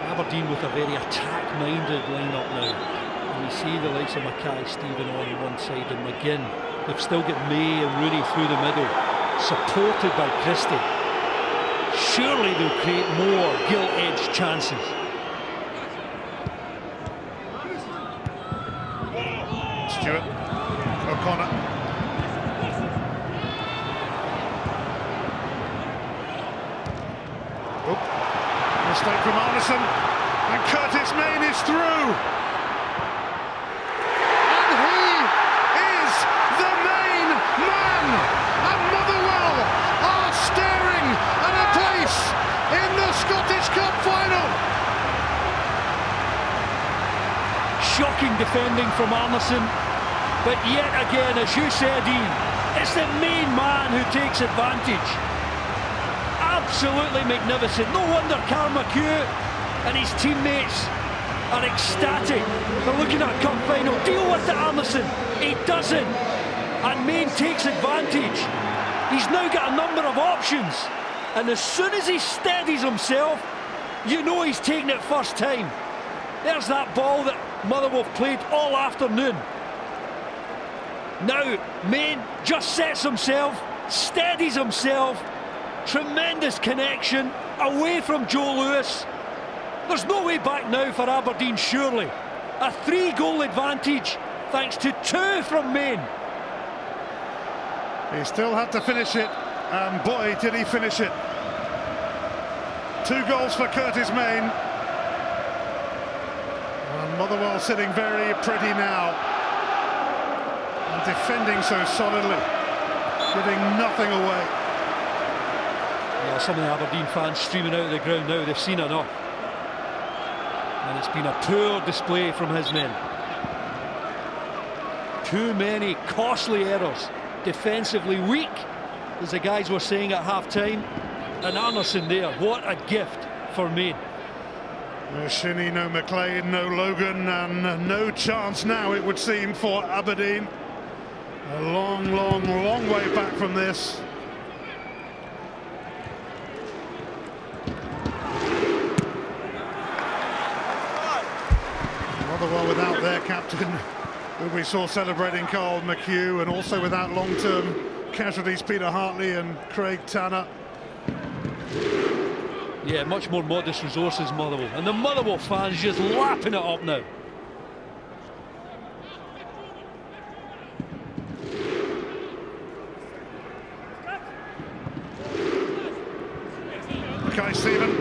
Aberdeen with a very attack-minded line-up now. And you see the likes of Mackay Stephen on one side and McGinn. They've still got May and Rooney through the middle, supported by Christie. Surely they'll create more gilt-edged chances. Stewart, O'Connor. Oh, mistake from Arneson, and Curtis Main is through. And he is the main man. And Motherwell are staring at a place in the Scottish Cup final. Shocking defending from Arneson, but yet again, as you said, Ian, it's the main man who takes advantage. Absolutely magnificent. No wonder Carl McHugh and his teammates are ecstatic. They're looking at a cup final. Deal with it, Arneson. He doesn't. And Main takes advantage. He's now got a number of options. And as soon as he steadies himself, you know he's taking it first time. There's that ball that Motherwell played all afternoon. Now, Main just sets himself, steadies himself. Tremendous connection away from Joe Lewis. There's no way back now for Aberdeen, surely. A 3-goal advantage thanks to 2 from Main. He still had to finish it, and boy, did he finish it. 2 goals for Curtis Main. And Motherwell sitting very pretty now. And defending so solidly, giving nothing away. Well, some of the Aberdeen fans streaming out of the ground now, they've seen enough. And it's been a poor display from his men. Too many costly errors. Defensively weak, as the guys were saying at half-time. And Arneson there, what a gift for Main. No Shinnie, no McLean, no Logan, and no chance now, it would seem, for Aberdeen. A long, long, long way back from this. Motherwell without their captain, who we saw celebrating Carl McHugh, and also without long-term casualties Peter Hartley and Craig Tanner. Yeah, much more modest resources, Motherwell. And the Motherwell fans just lapping it up now. Kai Stephen.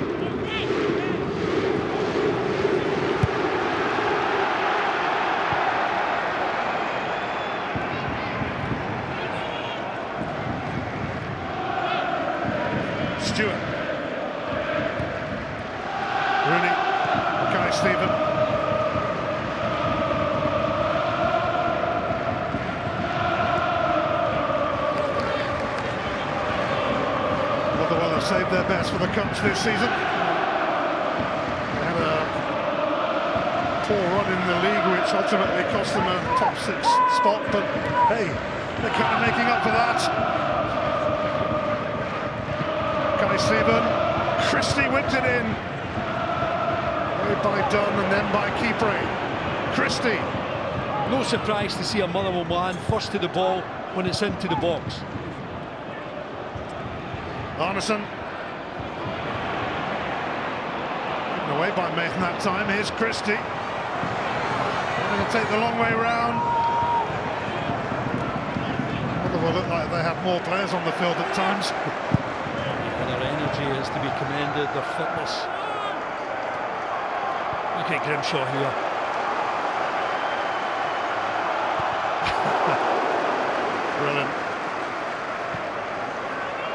Stewart. Rooney. Kai Stephen. Motherwell have saved their best for the Cups this season. They had a poor run in the league, which ultimately cost them a top 6 spot, but hey, they're kind of making up for that. Kai Stephen, Christie whipped it in. Away by Dunn and then by Kipre. Christie. No surprise to see a Motherwell man first to the ball when it's into the box. Arneson. Given away by Maitland that time. Here's Christie. They're going to take the long way round. Motherwell look like they have more players on the field at times. And their energy is to be commended, their fitness. Look at Grimshaw here. Brilliant.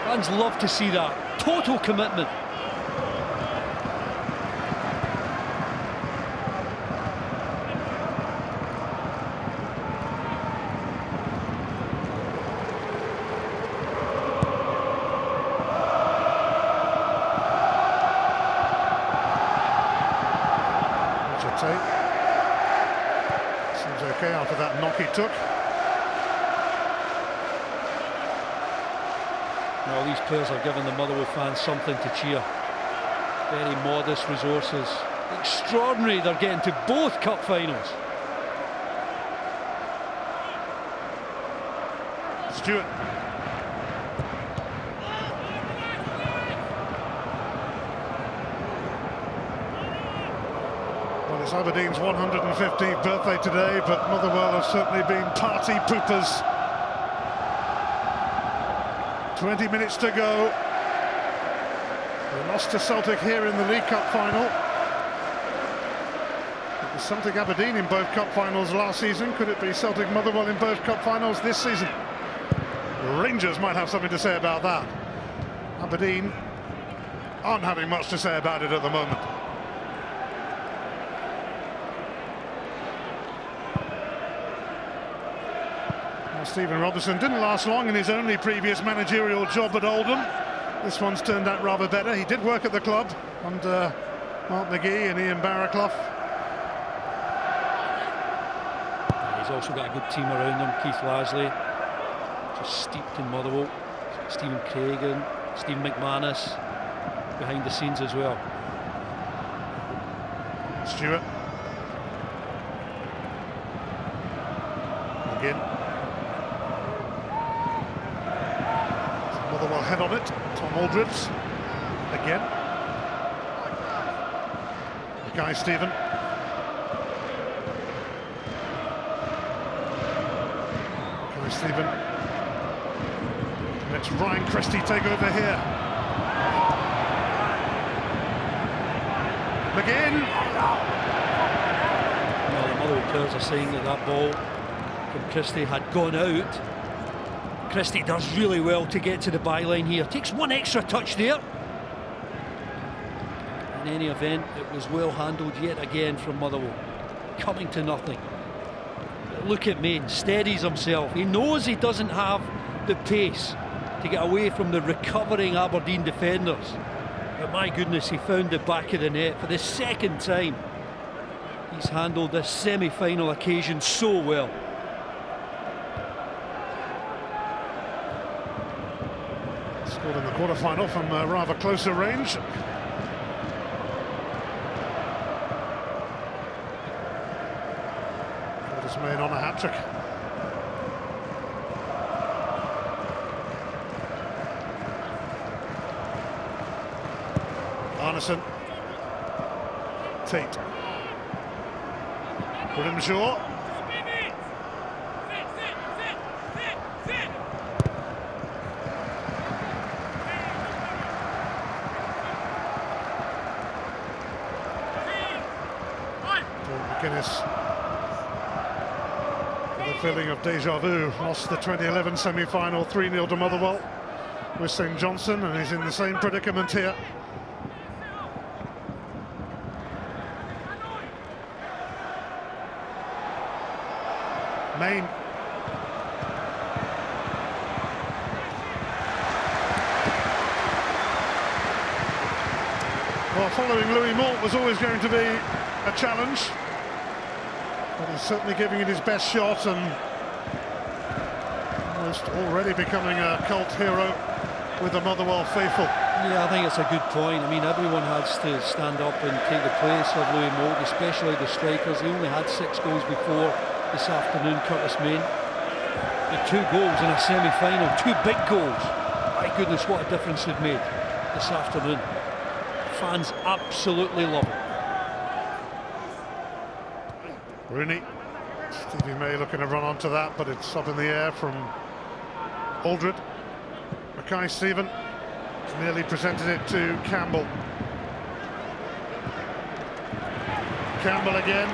Fans love to see that. Total commitment. knock he took. Well, these players are giving the Motherwell fans something to cheer. Very modest resources. Extraordinary they're getting to both cup finals. Stewart. Well, it's Aberdeen's 115th birthday today, but Motherwell have certainly been party poopers. 20 minutes to go. They lost to Celtic here in the League Cup final. It was Celtic Aberdeen in both cup finals last season. Could it be Celtic Motherwell in both cup finals this season? Rangers might have something to say about that. Aberdeen aren't having much to say about it at the moment. Well, Stephen Robertson didn't last long in his only previous managerial job at Oldham. This one's turned out rather better. He did work at the club under Mark McGee and Ian Barraclough. He's also got a good team around him. Keith Lasley, just steeped in Motherwell. Stephen Craigan, Stephen McManus behind the scenes as well. Stewart. Again. Motherwell head on it. Tom Aldridge. Again. Guy Stephen. Guy Stephen. Let's Ryan Christie take over here. McGinn. Well, the Motherwell players are saying that that ball from Christie had gone out. Christie does really well to get to the byline here. Takes one extra touch there. In any event, it was well handled yet again from Motherwell. Coming to nothing. But look at Main, steadies himself. He knows he doesn't have the pace to get away from the recovering Aberdeen defenders. But my goodness, he found the back of the net for the second time. He's handled this semi-final occasion so well. Scored in the quarter-final from rather closer range. Curtis Main on a hat-trick. Arneson. Tate. Grimshaw. McGuinness, with a feeling of deja vu, lost the 2011 semi-final 3-0 to Motherwell with St Johnson, and he's in the same predicament here. Main. Well, following Louis Malt was always going to be a challenge, but he's certainly giving it his best shot and almost already becoming a cult hero with the Motherwell faithful. Yeah, I think it's a good point. I mean, everyone has to stand up and take the place of Louis Malt, especially the strikers. He only had 6 goals before this afternoon, Curtis Main. The 2 goals in a semi-final, 2 big goals. My goodness, what a difference they've made this afternoon. Fans absolutely love it. Rooney. Stevie May looking to run onto that, but it's up in the air from Aldred. Mackay-Steven nearly presented it to Campbell. Campbell again.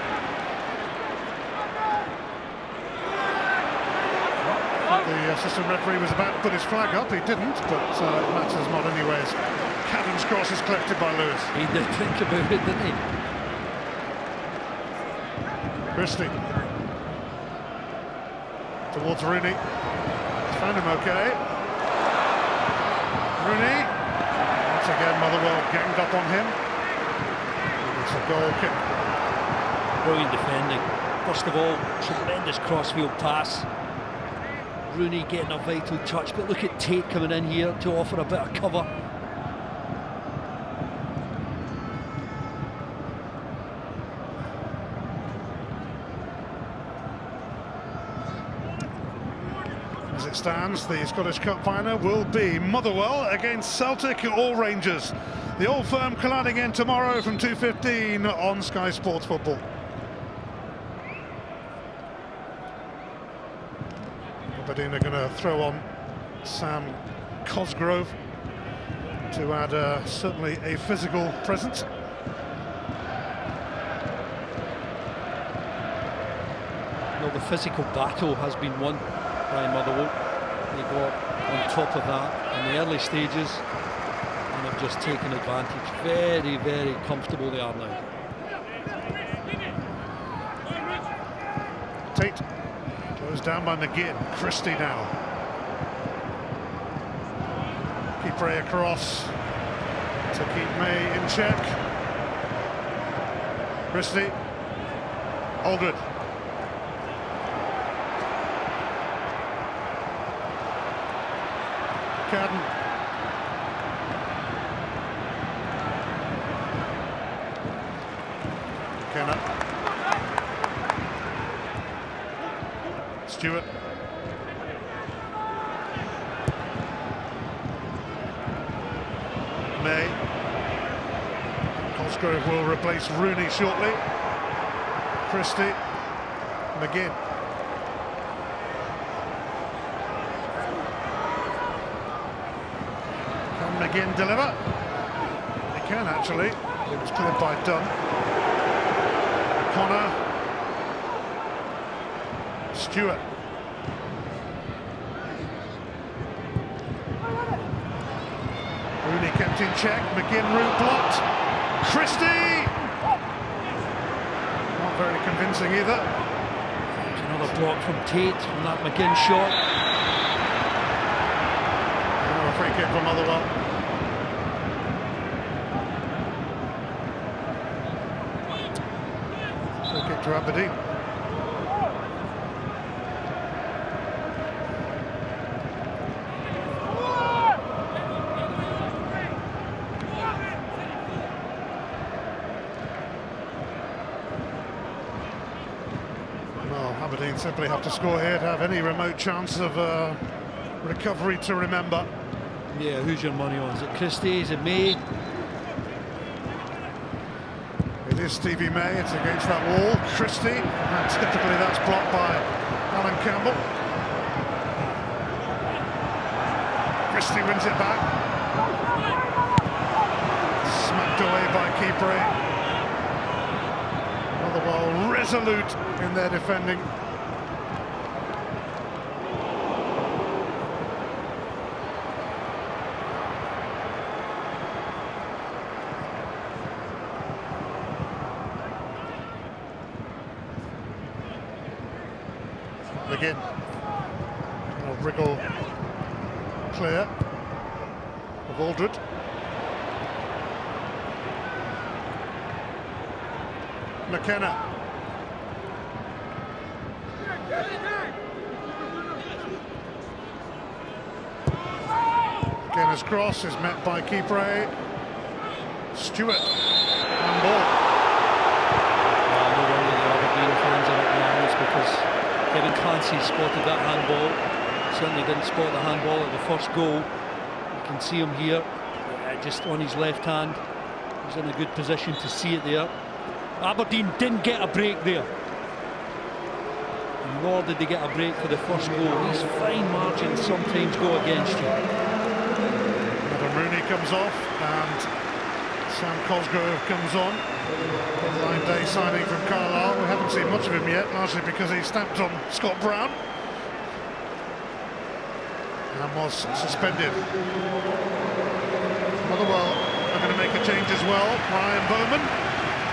The assistant referee was about to put his flag up, he didn't, but it matters not anyways. Cannon's cross is collected by Lewis. He did think about it, didn't he? Christie. Towards Rooney. He's found him okay. Rooney. Once again, Motherwell ganged up on him. It's a goal kick. Brilliant defending. First of all, tremendous crossfield pass. Rooney getting a vital touch, but look at Tate coming in here to offer a bit of cover. As it stands, the Scottish Cup final will be Motherwell against Celtic or Rangers. The Old Firm colliding in tomorrow from 2:15 on Sky Sports Football. Aberdeen are going to throw on Sam Cosgrove to add certainly a physical presence. Well, the physical battle has been won by Motherwell. They got on top of that in the early stages and have just taken advantage. Very, very comfortable they are now. Tate goes down by McGinn. Christie now. Keeper across to keep May in check. Christie. Aldred. Cadden. Kenner. Stewart. May. Cosgrove will replace Rooney shortly. Christie. McGinn. Can McGinn deliver? He can actually. It was cleared by Dunn. Connor. Stewart. Rooney kept in check. McGinn route blocked. Christie! Not very convincing either. There's another block from Tate from that McGinn shot. A free kick from Motherwell. Free kick to Aberdeen. Well, Aberdeen simply have to score here to have any remote chance of recovery to remember. Yeah, who's your money on? Is it Christie? Is it May? It is Stevie May, it's against that wall. Christie, and typically that's blocked by Alan Campbell. Christie wins it back. Smacked away by Keeper. Motherwell resolute in their defending. Again, wriggle clear of Aldred. McKenna. McKenna's cross is met by Keeper. Stewart. Handball. No wonder the Aberdeen fans are up in arms because Kevin Clancy spotted that handball. Certainly didn't spot the handball at the first goal. You can see him here, just on his left hand. He's in a good position to see it there. Aberdeen didn't get a break there. Nor did they get a break for the first goal. These fine margins sometimes go against you. Adam Rooney comes off and Sam Cosgrove comes on. Line day signing from Carlisle. We haven't seen much of him yet, largely because he stamped on Scott Brown and was suspended. Motherwell are going to make a change as well. Ryan Bowman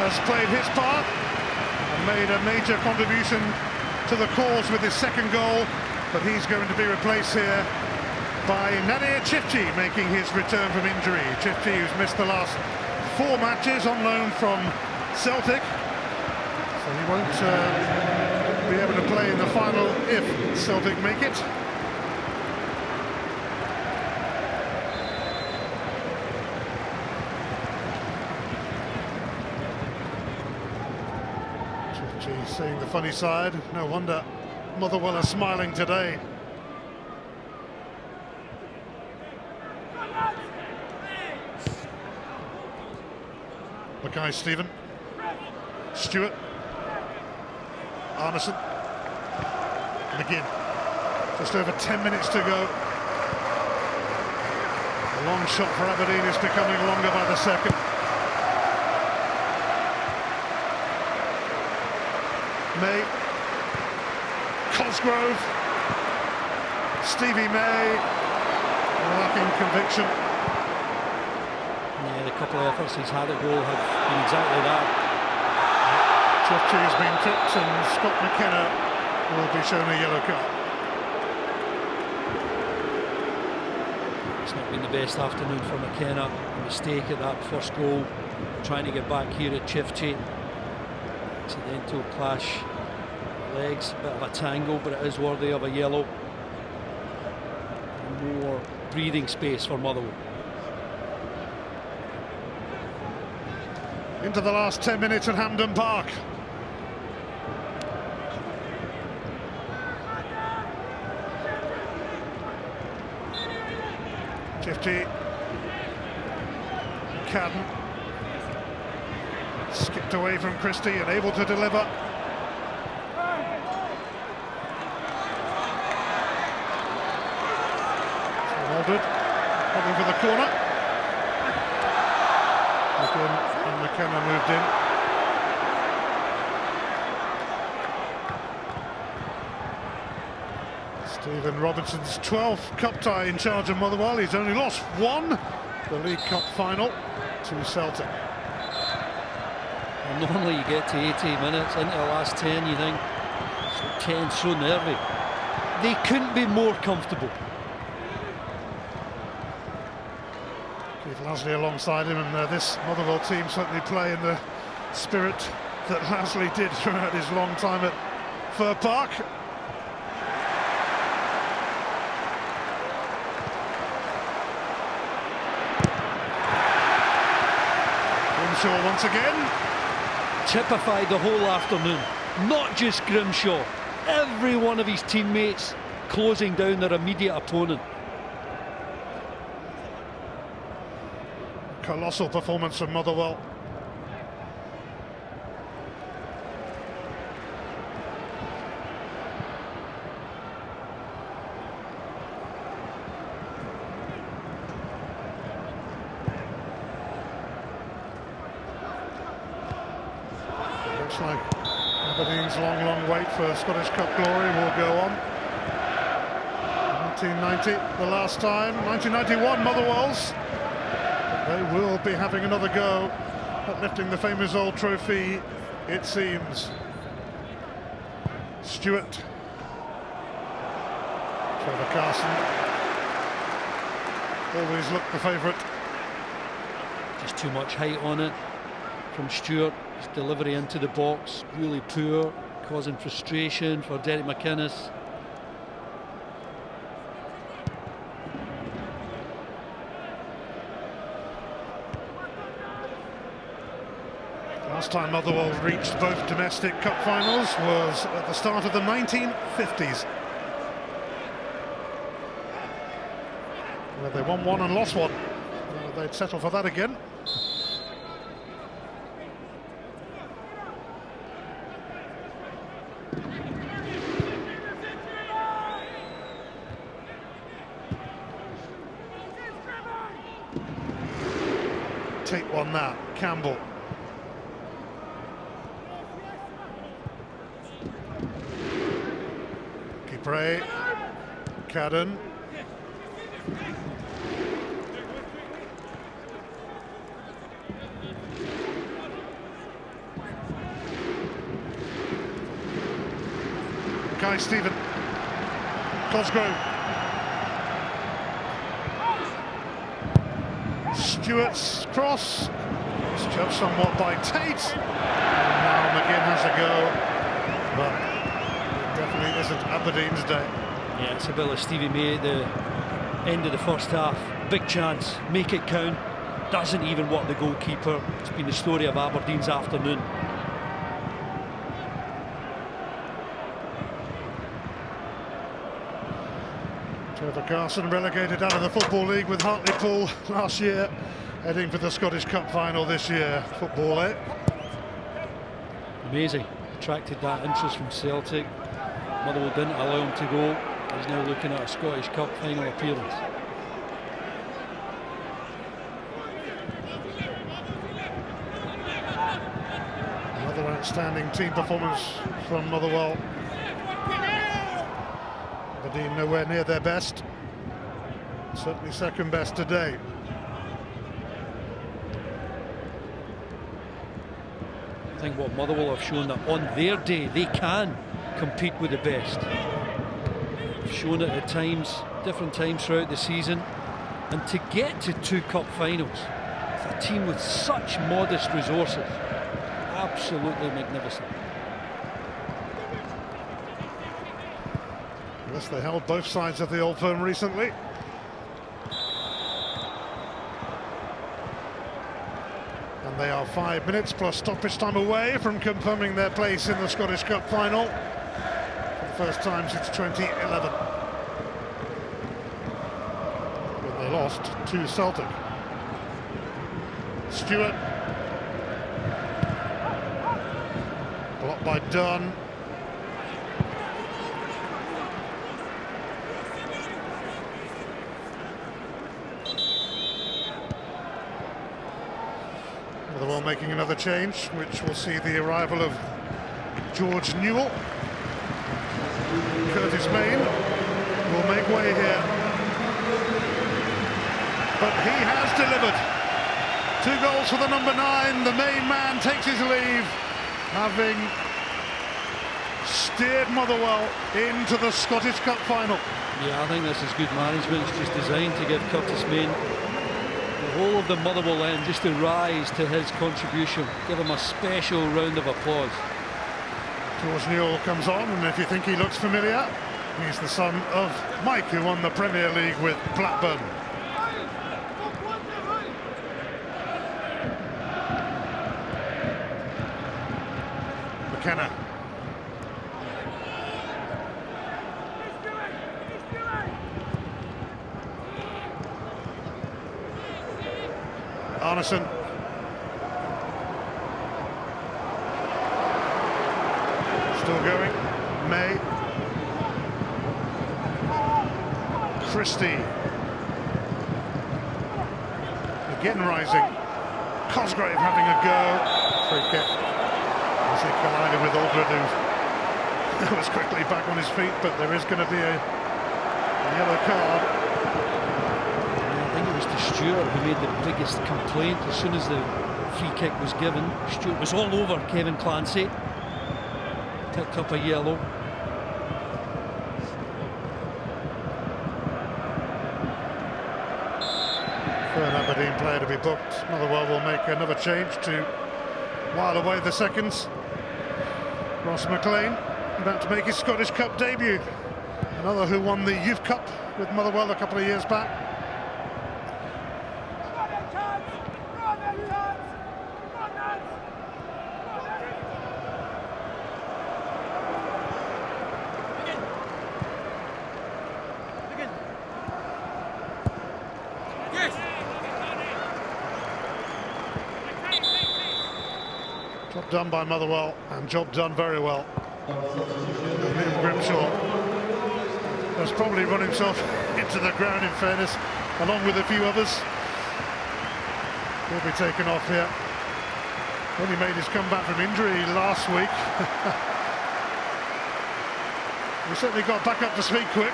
has played his part and made a major contribution to the cause with his second goal, but he's going to be replaced here by Nadir Chifchi, making his return from injury. Chifchi, who's missed the last 4 matches on loan from Celtic, so he won't be able to play in the final if Celtic make it. Seeing the funny side, no wonder Motherwell are smiling today. Mackay Stephen, Stewart, Arneson, McGinn. Just over 10 minutes to go. The long shot for Aberdeen is becoming longer by the second. May, Cosgrove, Stevie May, lacking conviction. Yeah, the couple of efforts he's had at goal have been exactly that. Chifchi has been tripped and Scott McKenna will be shown a yellow card. It's not been the best afternoon for McKenna. A mistake at that first goal, trying to get back here at Chifchi. Accidental clash, legs, a bit of a tangle, but it is worthy of a yellow. More breathing space for Motherwell. Into the last 10 minutes at Hampden Park. Chifchi, Cadden. Skipped away from Christie and able to deliver. Aldred heading for the corner. McGinn and McKenna moved in. Stephen Robinson's 12th cup tie in charge of Motherwell. He's only lost one, the League Cup final, to Celtic. And normally you get to 80 minutes into the last 10, you think, so tense, so nervy. They couldn't be more comfortable. Keith Lasley alongside him, and this Motherwell team certainly play in the spirit that Lasley did throughout his long time at Fir Park. Grimshaw once again. Typified the whole afternoon, not just Grimshaw, every one of his teammates closing down their immediate opponent. Colossal performance from Motherwell. Looks like Aberdeen's long wait for Scottish Cup glory will go on. 1990, the last time. 1991, Motherwell's. They will be having another go at lifting the famous old trophy, it seems. Stewart. Trevor Carson. Always looked the favourite. Just too much height on it from Stewart. His delivery into the box, really poor, causing frustration for Derek McInnes. Last time Motherwell reached both domestic cup finals was at the start of the 1950s, where they won one and lost one. They'd settle for that again. Take one now, Campbell. Bray, Cadden. Mackay Stephen. Cosgrove. Stewart's cross. It's judged somewhat by Tate. And now McGinn has a go. But certainly isn't Aberdeen's day. Yeah, it's a bit like Stevie May at the end of the first half. Big chance, make it count. Doesn't even work the goalkeeper. It's been the story of Aberdeen's afternoon. Trevor Carson relegated out of the Football League with Hartlepool last year, heading for the Scottish Cup final this year. Football, eh? Amazing. Attracted that interest from Celtic. Motherwell didn't allow him to go. He's now looking at a Scottish Cup final appearance. Another outstanding team performance from Motherwell. Aberdeen nowhere near their best. Certainly second best today. I think what Motherwell have shown that on their day they can compete with the best. They've shown it at times, different times throughout the season, and to get to 2 cup finals with a team with such modest resources, absolutely magnificent. Yes, they held both sides of the Old Firm recently. And they are 5 minutes plus stoppage time away from confirming their place in the Scottish Cup final for the first time since 2011, when they lost to Celtic. Stewart, blocked by Dunn. Motherwell making another change, which will see the arrival of George Newell. Curtis Main will make way here, but he has delivered. 2 goals for the number 9. The main man takes his leave, having steered Motherwell into the Scottish Cup final. Yeah, I think this is good management. It's just designed to give Curtis Main the whole of the Motherwell end just to rise to his contribution. Give him a special round of applause. George Newell comes on, and if you think he looks familiar, he's the son of Mike, who won the Premier League with Blackburn. McKenna. Arneson. Still going. May. Christie. Again rising. Cosgrave having a go. Free kick. As he collided with Aldred, who was quickly back on his feet, but there is going to be a yellow card. I think it was to Stewart who made the biggest complaint as soon as the free kick was given. Stewart was all over Kevin Clancy. Picked up a yellow. For an Aberdeen player to be booked, Motherwell will make another change to while away the seconds. Ross McLean about to make his Scottish Cup debut. Another who won the Youth Cup with Motherwell a couple of years back. Job done by Motherwell, and job done very well. Liam Grimshaw has probably run himself into the ground, in fairness, along with a few others. He'll be taken off here. Only made his comeback from injury last week. He certainly got back up to speed quick.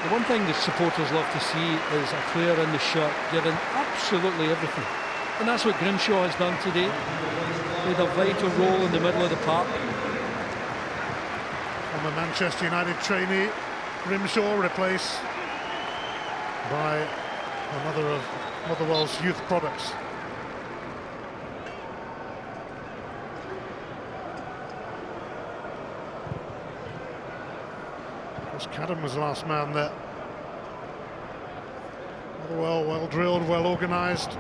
The one thing the supporters love to see is a player in the shirt giving absolutely everything. And that's what Grimshaw has done today. Played a vital role in the middle of the park. From a Manchester United trainee, Grimshaw replaced by another of Motherwell's youth products. Cadden was the last man there. Motherwell, well drilled, well organised.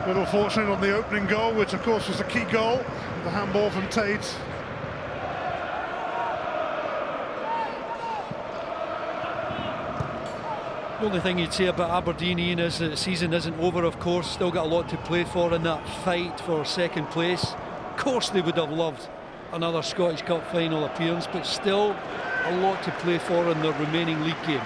Little fortunate on the opening goal, which of course was the key goal, the handball from Tate. The only thing you'd say about Aberdeen, Ian, is that the season isn't over, of course. Still got a lot to play for in that fight for second place. Of course they would have loved another Scottish Cup final appearance, but still a lot to play for in the remaining league games.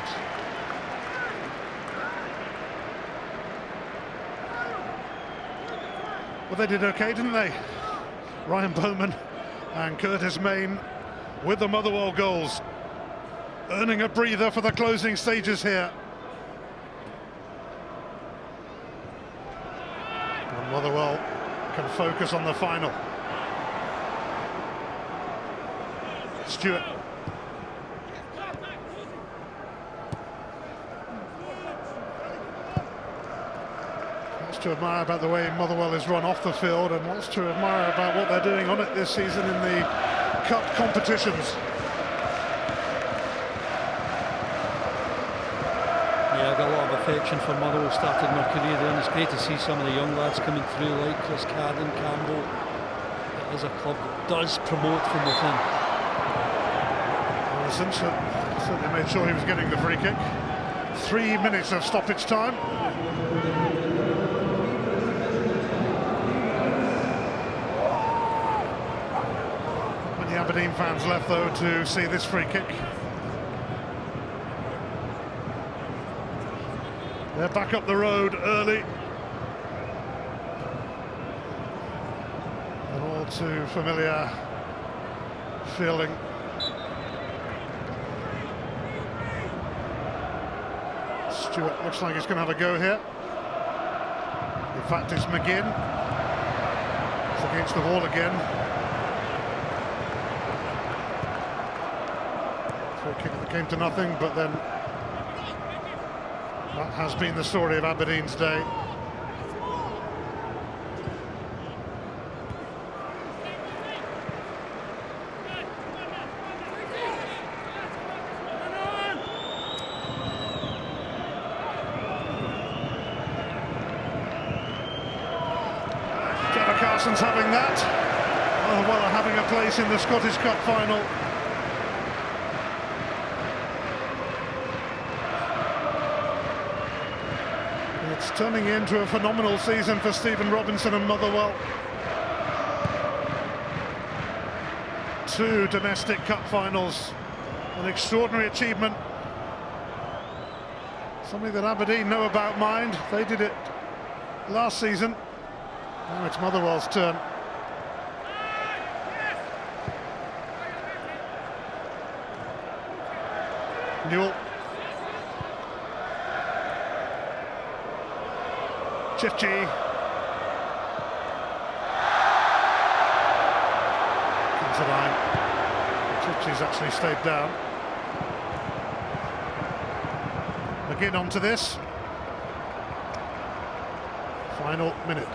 Well, they did okay, didn't they? Ryan Bowman and Curtis Main with the Motherwell goals, earning a breather for the closing stages here. And Motherwell can focus on the final. Stewart. Lots to admire about the way Motherwell is run off the field, and lots to admire about what they're doing on it this season in the cup competitions. Yeah, I've got a lot of affection for Motherwell, started my career there, and it's great to see some of the young lads coming through like Chris Cadden, Campbell. It is a club that does promote from within. Allison certainly made sure he was getting the free kick. 3 minutes of stoppage time. Many Aberdeen fans left though to see this free kick. They're back up the road early. An all too familiar feeling. Stewart looks like he's going to have a go here. In fact, it's McGinn. It's against the wall again. Free kick that came to nothing, but then that has been the story of Aberdeen's day. Carson's having that. Oh, well, having a place in the Scottish Cup final. It's turning into a phenomenal season for Stephen Robinson and Motherwell. 2 domestic cup finals, an extraordinary achievement. Something that Aberdeen know about mind. They did it last season. Now it's Motherwell's turn. Newell. Chifchi. Comes the line. Chifchi's actually stayed down. McGinn onto this. Final minute.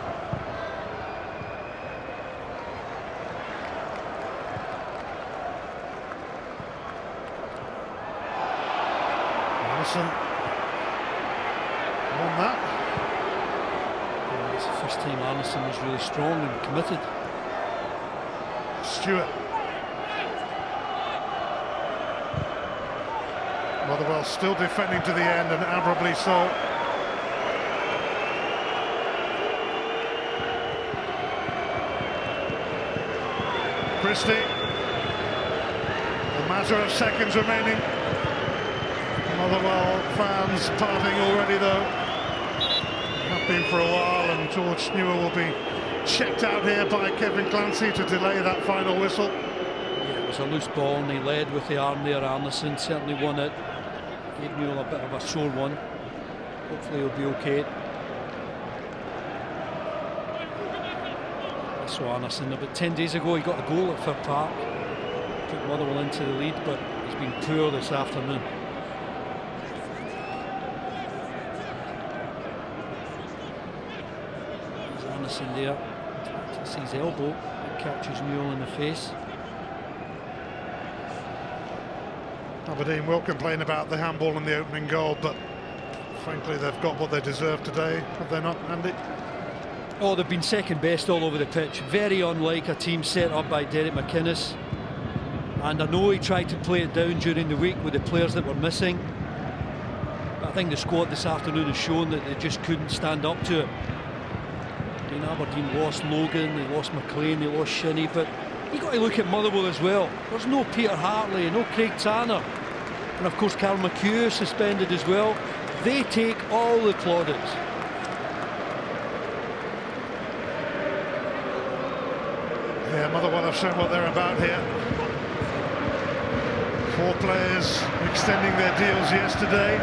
On that. Yeah, it's the first time Arneson was really strong and committed. Stewart. Motherwell still defending to the end, and admirably so. Christie. A matter of seconds remaining. Motherwell fans parting already though. Have been for a while, and George Newell will be checked out here by Kevin Clancy to delay that final whistle. Yeah, it was a loose ball and he led with the arm there. Arneson certainly won it. Gave Newell a bit of a sore one. Hopefully he'll be okay. I saw Arneson about 10 days ago. He got a goal at Fir Park. Put Motherwell into the lead, but he's been poor this afternoon. In there, his elbow, it catches Newell in the face. Aberdeen will complain about the handball in the opening goal, but frankly they've got what they deserve today, have they not, Andy? Oh, they've been second best all over the pitch. Very unlike a team set up by Derek McInnes. And I know he tried to play it down during the week with the players that were missing. But I think the squad this afternoon has shown that they just couldn't stand up to it. I mean, Aberdeen lost Logan, they lost McLean, they lost Shinnie, but you've got to look at Motherwell as well. There's no Peter Hartley, no Craig Tanner, and of course Carl McHugh suspended as well. They take all the plaudits. Yeah, Motherwell have shown what they're about here. 4 players extending their deals yesterday.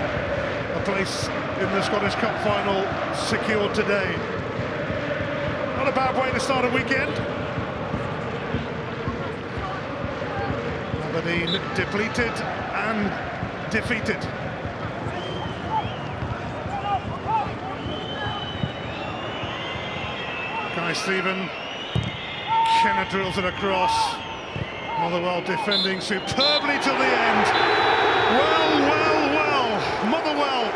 A place in the Scottish Cup final secured today. Not a bad way to start a weekend. Aberdeen depleted and defeated. Guy Stephen, Kenner drills it across. Motherwell defending superbly till the end. Well, Motherwell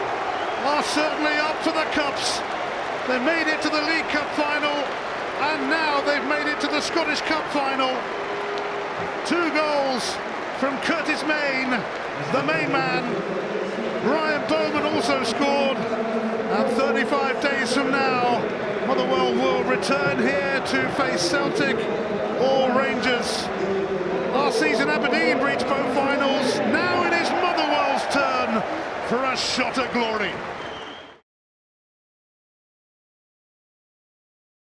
are certainly up for the cups. They made it to the League Cup final, and now they've made it to the Scottish Cup final. 2 goals from Curtis Main, the main man. Ryan Bowman also scored, and 35 days from now, Motherwell will return here to face Celtic or Rangers. Last season Aberdeen reached both finals. Now it is Motherwell's turn for a shot at glory.